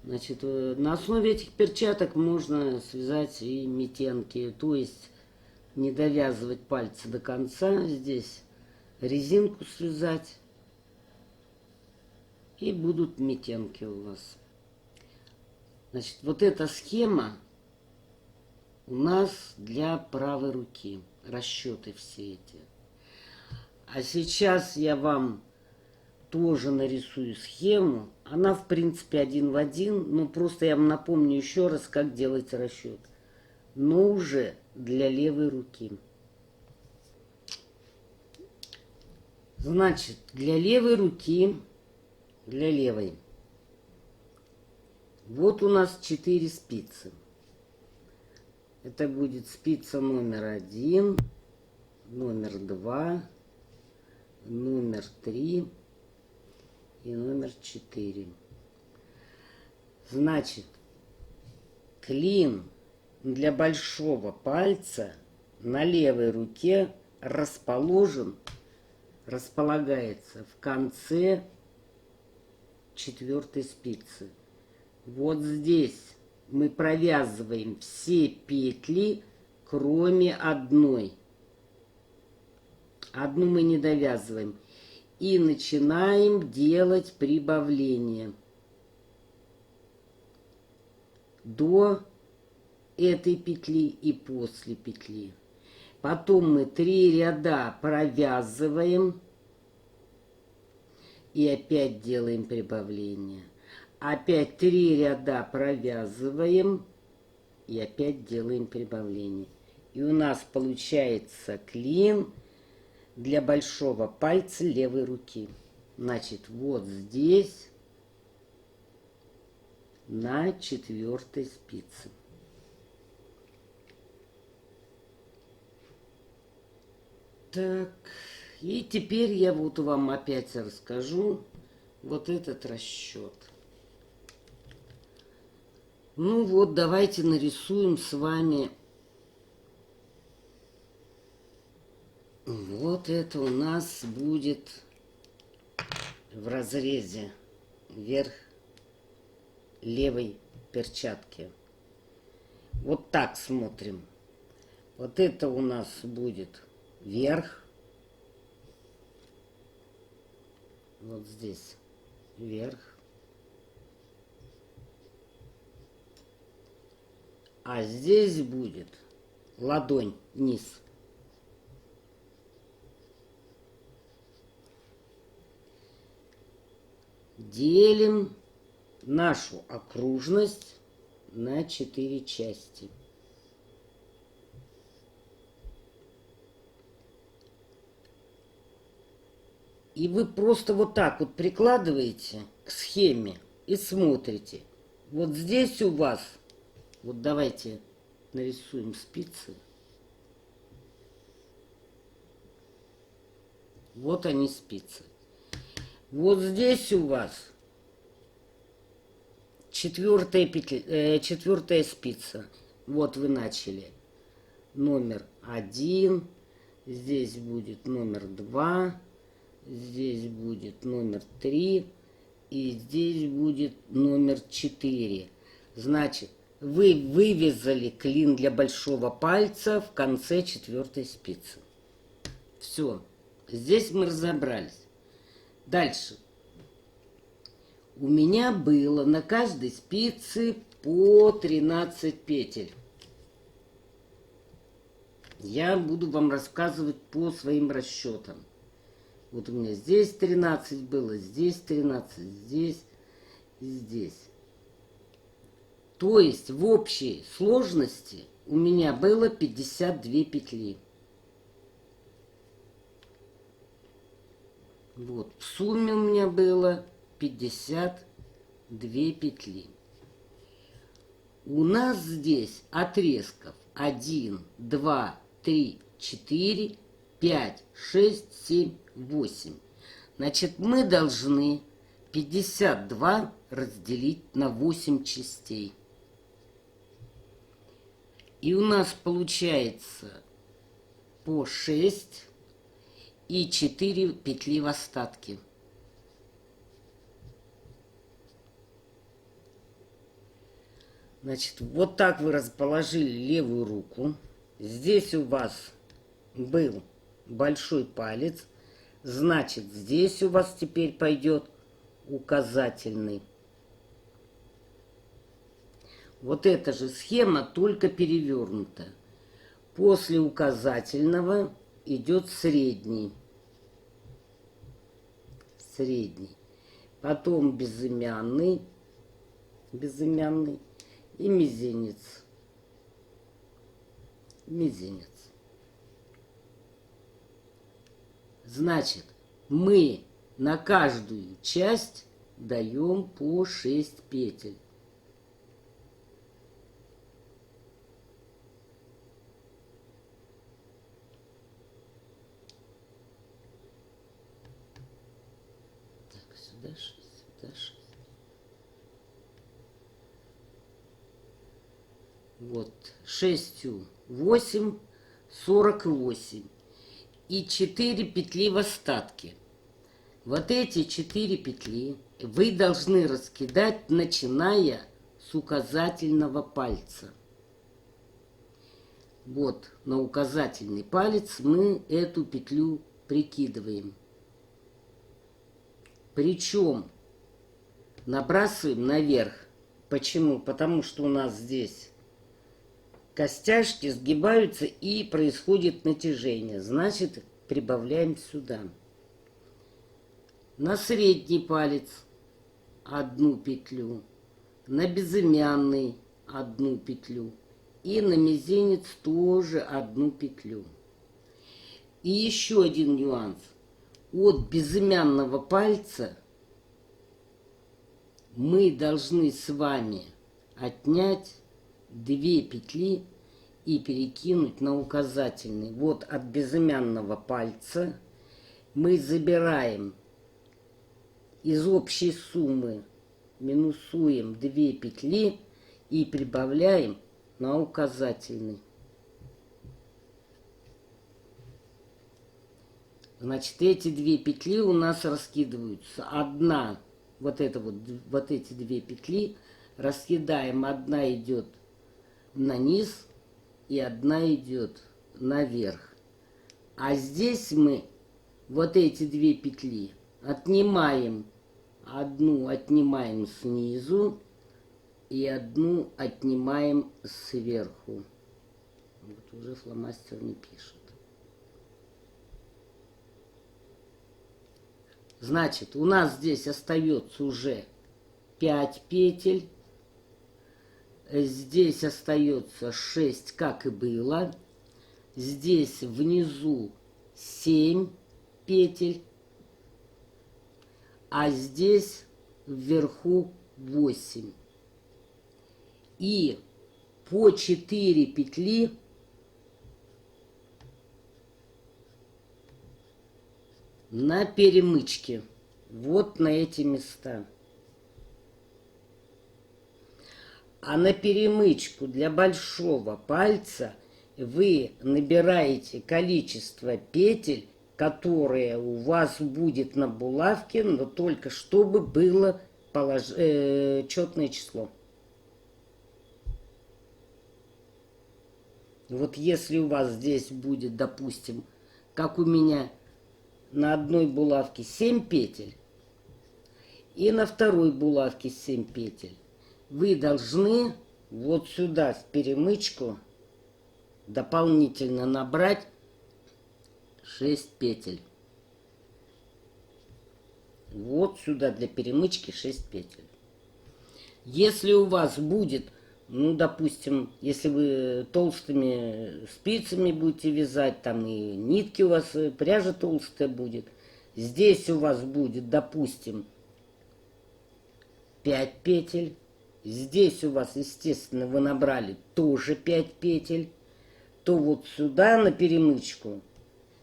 Значит, на основе этих перчаток можно связать и метенки, то есть не довязывать пальцы до конца, здесь резинку связать, и будут метенки у вас. Значит, вот эта схема у нас для правой руки, расчеты все эти. А сейчас я вам тоже нарисую схему. Она, в принципе, один в один, но просто я вам напомню еще раз, как делать расчет. Но уже для левой руки. Значит, для левой руки, для левой, вот у нас 4 спицы. Это будет спица номер 1, номер 2, номер 3 и номер 4. Значит, клин для большого пальца на левой руке располагается в конце 4 спицы. Вот здесь мы провязываем все петли, кроме одной. Одну мы не довязываем. И начинаем делать прибавление до этой петли и после петли. Потом мы 3 ряда провязываем и опять делаем прибавление. Опять 3 ряда провязываем и опять делаем прибавление. И у нас получается клин для большого пальца левой руки. Значит, вот здесь на 4 спице. Так, и теперь я вот вам опять расскажу вот этот расчет. Ну вот, давайте нарисуем с вами вот вот это у нас будет в разрезе вверх левой перчатки. Вот так смотрим. Вот это у нас будет вверх. Вот здесь вверх. А здесь будет ладонь низ. Делим нашу окружность на 4 части. И вы просто вот так вот прикладываете к схеме и смотрите. Вот здесь у вас, вот давайте нарисуем спицы. Вот они спицы. Вот здесь у вас четвертая спица. Вот вы начали. Номер 1. Здесь будет номер 2. Здесь будет номер 3. И здесь будет номер 4. Значит, вы вывязали клин для большого пальца в конце 4 спицы. Все. Здесь мы разобрались. Дальше. У меня было на каждой спице по 13 петель. Я буду вам рассказывать по своим расчетам. Вот у меня здесь 13 было, здесь 13, здесь и здесь. То есть в общей сложности у меня было 52 петли. Вот, в сумме у меня было 52 петли. У нас здесь отрезков 1, 2, 3, 4, 5, 6, 7, 8. Значит, мы должны 52 разделить на 8 частей. И у нас получается по 6 и 4 петли в остатке. Значит, вот так вы расположили левую руку. Здесь у вас был большой палец. Значит, здесь у вас теперь пойдет указательный. Вот эта же схема, только перевернута. После указательного идет средний. Средний. Потом безымянный. Безымянный. И мизинец. Мизинец. Значит, мы на каждую часть даем по 6 петель. Так, сюда 6, сюда 6. Вот, 6, 8, 48. И 4 петли в остатке. Вот эти 4 петли вы должны раскидать, начиная с указательного пальца. Вот на указательный палец мы эту петлю прикидываем. Причем набрасываем наверх. Почему? Потому что у нас здесь костяшки сгибаются и происходит натяжение. Значит, прибавляем сюда. На средний палец 1 петлю. На безымянный 1 петлю. И на мизинец тоже 1 петлю. И еще один нюанс. От безымянного пальца мы должны с вами отнять 2 петли и перекинуть на указательный. Вот от безымянного пальца мы забираем из общей суммы, минусуем 2 петли и прибавляем на указательный. Значит, эти две петли у нас раскидываются. Одна, вот эти две петли раскидаем. Одна идет на низ и одна идет наверх. А здесь мы вот эти две петли отнимаем. Одну отнимаем снизу и одну отнимаем сверху. Вот уже фломастер не пишет. Значит, у нас здесь остается уже 5 петель. Здесь остается 6, как и было. Здесь внизу 7 петель. А здесь вверху 8. И по 4 петли на перемычке. Вот на эти места. А на перемычку для большого пальца вы набираете количество петель, которое у вас будет на булавке, но только чтобы было четное число. Вот если у вас здесь будет, допустим, как у меня на одной булавке 7 петель и на второй булавке 7 петель, вы должны вот сюда в перемычку дополнительно набрать 6 петель. Вот сюда для перемычки 6 петель. Если у вас будет, ну, допустим, если вы толстыми спицами будете вязать, там и нитки у вас, пряжа толстая будет, здесь у вас будет, допустим, 5 петель. Здесь у вас, естественно, вы набрали тоже 5 петель. То вот сюда на перемычку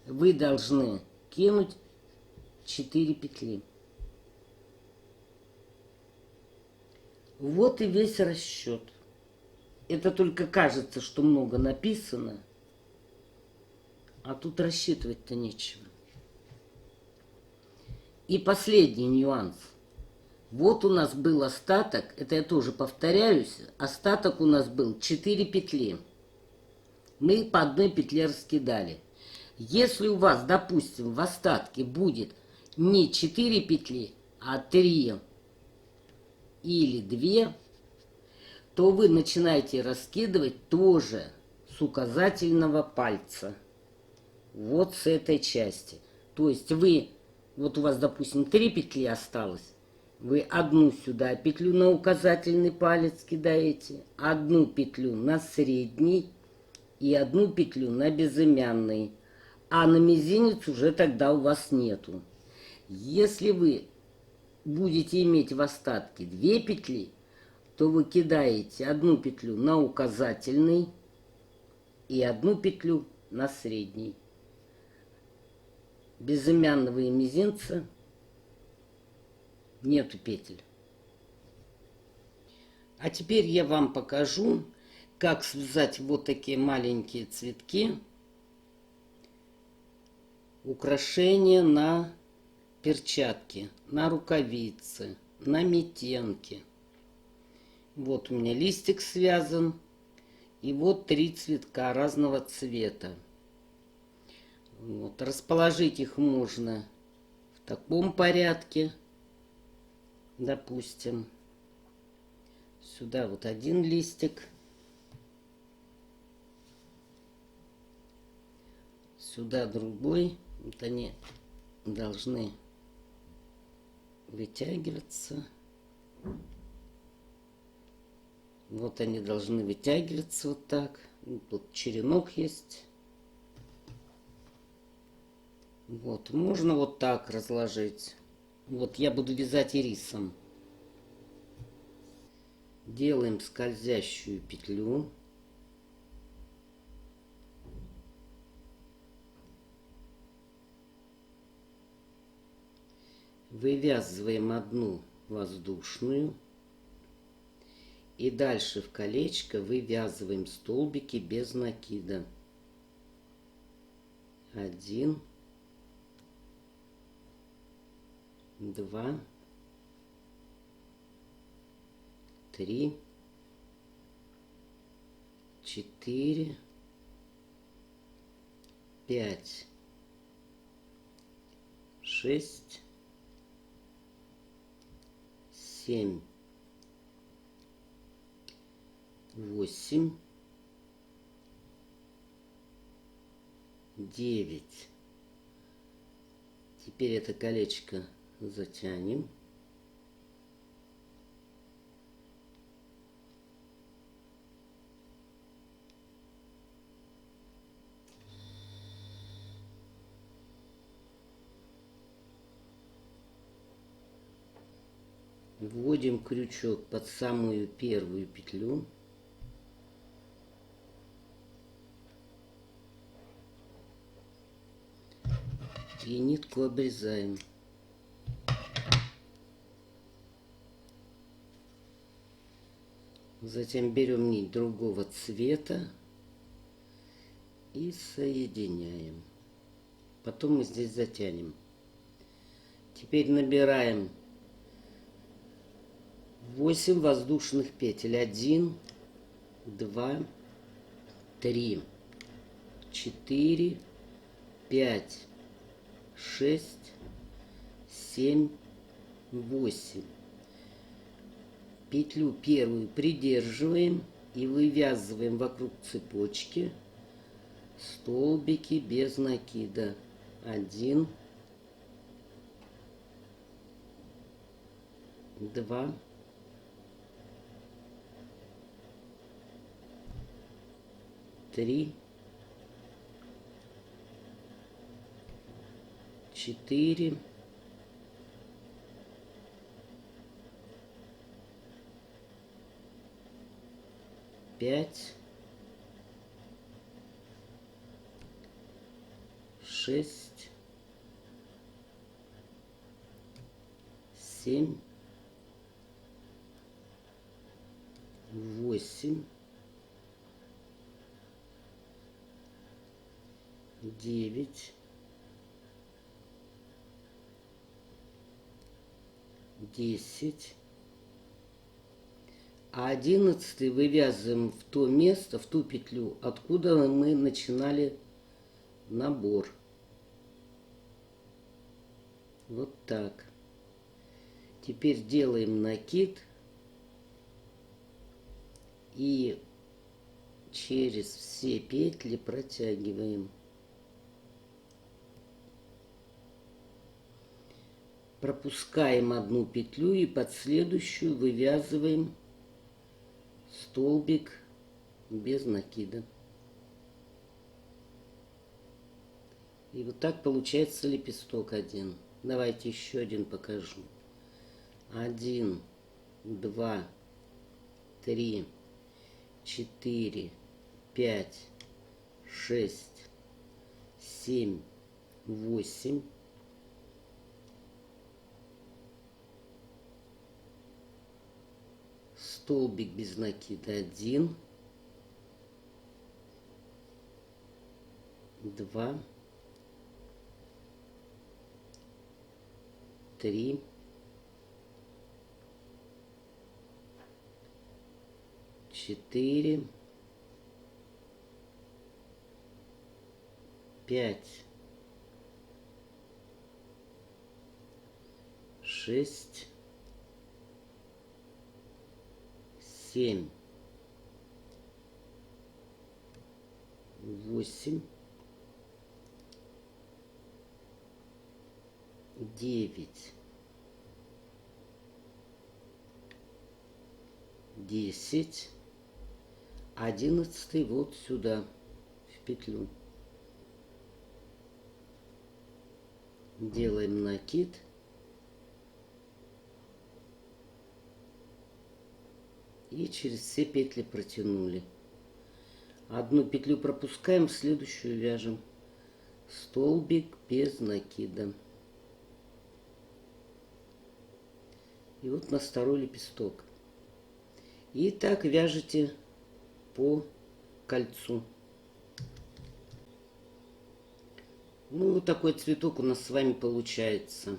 вы должны кинуть 4 петли. Вот и весь расчет. Это только кажется, что много написано, а тут рассчитывать-то нечего. И последний нюанс. Вот у нас был остаток, это я тоже повторяюсь, остаток у нас был 4 петли. Мы по одной петле раскидали. Если у вас, допустим, в остатке будет не 4 петли, а 3 или 2, то вы начинаете раскидывать тоже с указательного пальца. Вот с этой части. То есть вы, вот у вас, допустим, 3 петли осталось. Вы одну сюда петлю на указательный палец кидаете, одну петлю на средний и одну петлю на безымянный. А на мизинец уже тогда у вас нету. Если вы будете иметь в остатке 2 петли, то вы кидаете одну петлю на указательный и одну петлю на средний. Безымянного и мизинца нету петель. А теперь я вам покажу, как связать вот такие маленькие цветки, украшения на перчатки, на рукавицы, на митенки. Вот у меня листик связан, и вот 3 цветка разного цвета. Вот, расположить их можно в таком порядке. Допустим, сюда вот один листик, сюда другой. Вот они должны вытягиваться. Вот они должны вытягиваться вот так. Тут черенок есть. Вот, можно вот так разложить. Вот я буду вязать ирисом. Делаем скользящую петлю. Вывязываем одну воздушную. И дальше в колечко вывязываем столбики без накида. 1, 2, 3, 4, 5, 6, 7, 8, 9. Теперь это колечко затянем. Вводим крючок под самую первую петлю. И нитку обрезаем. Затем берем нить другого цвета и соединяем. Потом мы здесь затянем. Теперь набираем 8 воздушных петель. 1, 2, 3, 4, 5, 6, 7, 8. Петлю первую придерживаем и вывязываем вокруг цепочки столбики без накида. 1, 2, 3, 4, 5, 6, 7, 8, 9, 10. А 11 вывязываем в то место, в ту петлю, откуда мы начинали набор. Вот так. Теперь делаем накид и через все петли протягиваем. Пропускаем одну петлю и под следующую вывязываем столбик без накида. И вот так получается лепесток один. Давайте еще один покажу. 1, 2, 3, 4, 5, 6, 7, 8. Столбик без накида 1, 2, 3, 4, 5, 6, 7, 8, 9, 10, 11 вот сюда, в петлю. Делаем накид. И через все петли протянули. Одну петлю пропускаем, следующую вяжем. Столбик без накида. И вот у нас второй лепесток. И так вяжете по кольцу. Ну, вот такой цветок у нас с вами получается.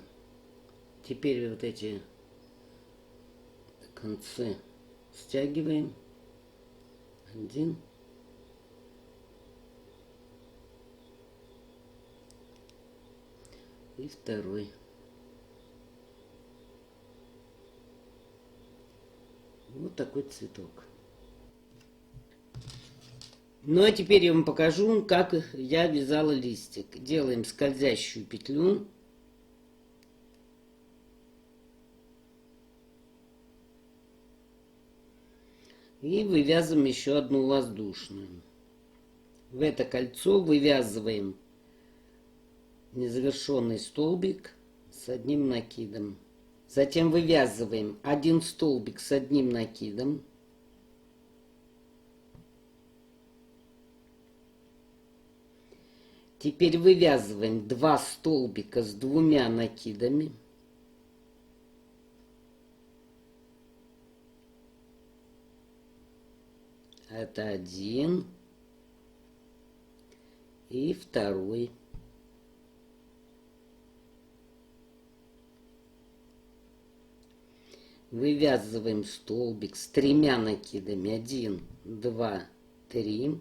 Теперь вот эти концы стягиваем. Один. И второй. Вот такой цветок. Ну а теперь я вам покажу, как я вязала листик. Делаем скользящую петлю. И вывязываем еще одну воздушную. В это кольцо вывязываем незавершенный столбик с одним накидом. Затем вывязываем один столбик с одним накидом. Теперь вывязываем 2 столбика с 2 накидами. Это один и второй. Вывязываем столбик с 3 накидами. 1, 2, 3.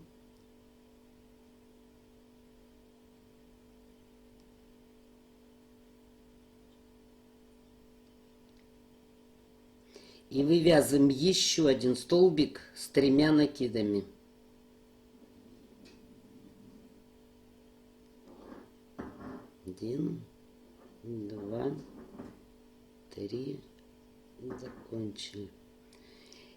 И вывязываем еще один столбик с 3 накидами. Один, два, три. Закончили.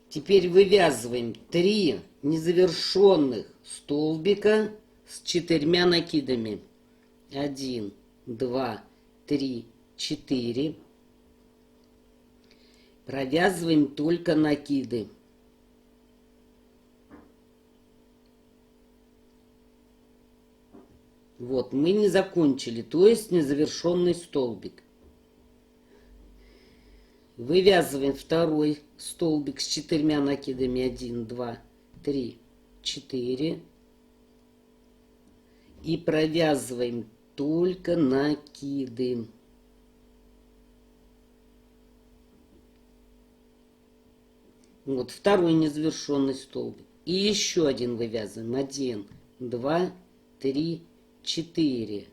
Теперь вывязываем 3 незавершенных столбика с 4 накидами. 1, 2, 3, 4. Провязываем только накиды. Вот, мы не закончили, то есть незавершенный столбик. Вывязываем второй столбик с 4 накидами. 1, 2, 3, 4. И провязываем только накиды. Вот второй незавершенный столбик. И еще один вывязываем. 1, 2, 3, 4.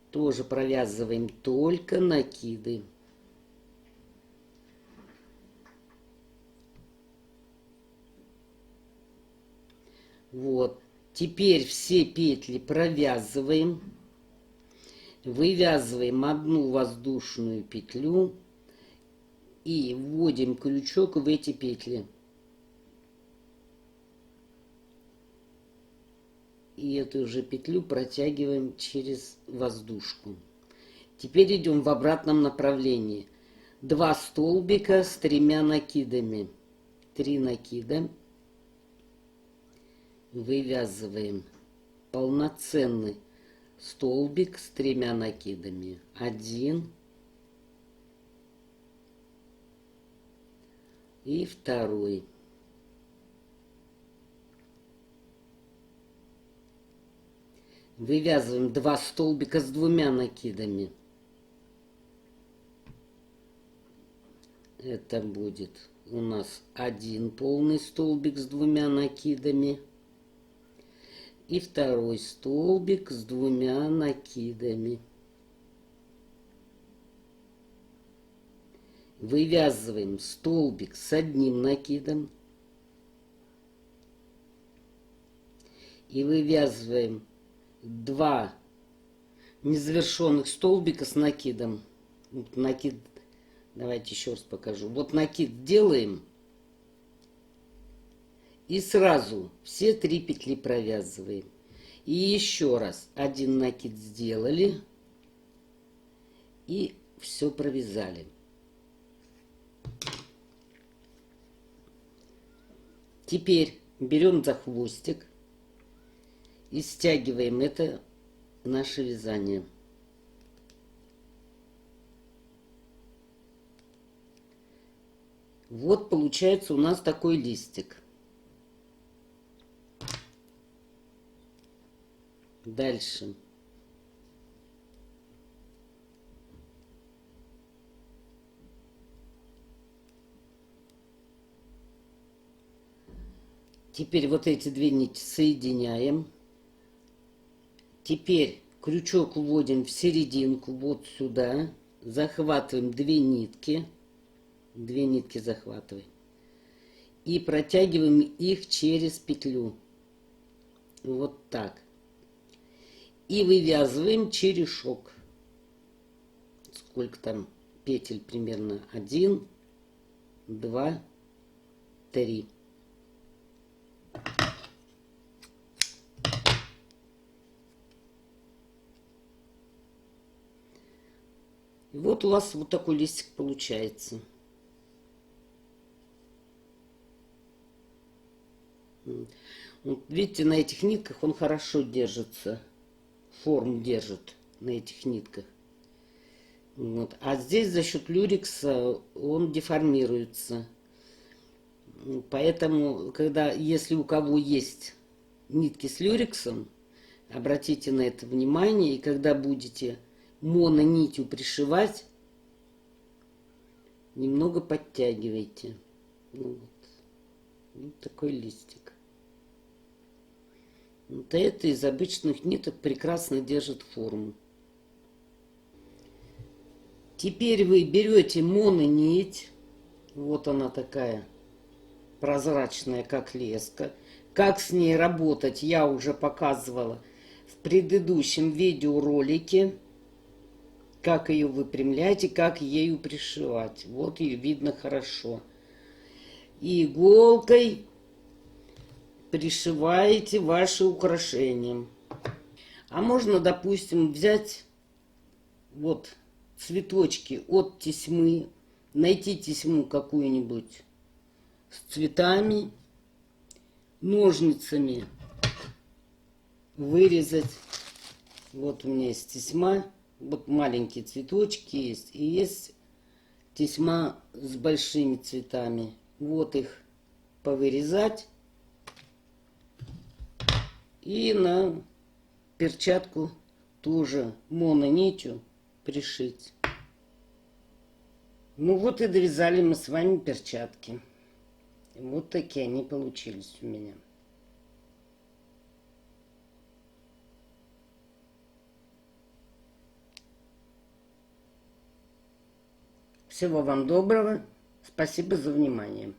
Тоже провязываем только накиды. Вот. Теперь все петли провязываем. Вывязываем одну воздушную петлю. И вводим крючок в эти петли. И эту же петлю протягиваем через воздушку. Теперь идем в обратном направлении. 2 столбика с 3 накидами. 3 накида. Вывязываем полноценный столбик с 3 накидами. 1 и второй. Вывязываем 2 столбика с 2 накидами. Это будет у нас 1 полный столбик с 2 накидами. И второй столбик с 2 накидами. Вывязываем столбик с 1 накидом. И вывязываем 2 незавершенных столбика с накидом. Вот накид, давайте еще раз покажу. Вот накид делаем. И сразу все 3 петли провязываем. И еще раз 1 накид сделали. И все провязали. Теперь берем за хвостик и стягиваем это наше вязание. Вот получается у нас такой листик. Дальше. Теперь вот эти две нити соединяем. Теперь крючок вводим в серединку, вот сюда. Захватываем две нитки. Две нитки захватываем. И протягиваем их через петлю. Вот так. И вывязываем черешок. Сколько там петель примерно? 1, 2, 3. И вот у вас вот такой листик получается. Вот видите, на этих нитках он хорошо держится. Форму держит на этих нитках. Вот. А здесь за счет люрекса он деформируется. Поэтому, если у кого есть нитки с люрексом, обратите на это внимание. И когда будете мононитью пришивать, немного подтягивайте. Вот такой листик. Вот это из обычных ниток прекрасно держит форму. Теперь вы берете мононить. Вот она такая прозрачная, как леска. Как с ней работать, я уже показывала в предыдущем видеоролике. Как ее выпрямлять и как ею пришивать. Вот ее видно хорошо. И иголкой пришиваете ваши украшения. А можно, допустим, взять вот цветочки от тесьмы, найти тесьму какую-нибудь с цветами, ножницами вырезать. Вот у меня есть тесьма, вот маленькие цветочки есть, и есть тесьма с большими цветами. Вот их повырезать и на перчатку тоже мононитью пришить. Ну вот и довязали мы с вами перчатки. Вот такие они получились у меня. Всего вам доброго. Спасибо за внимание.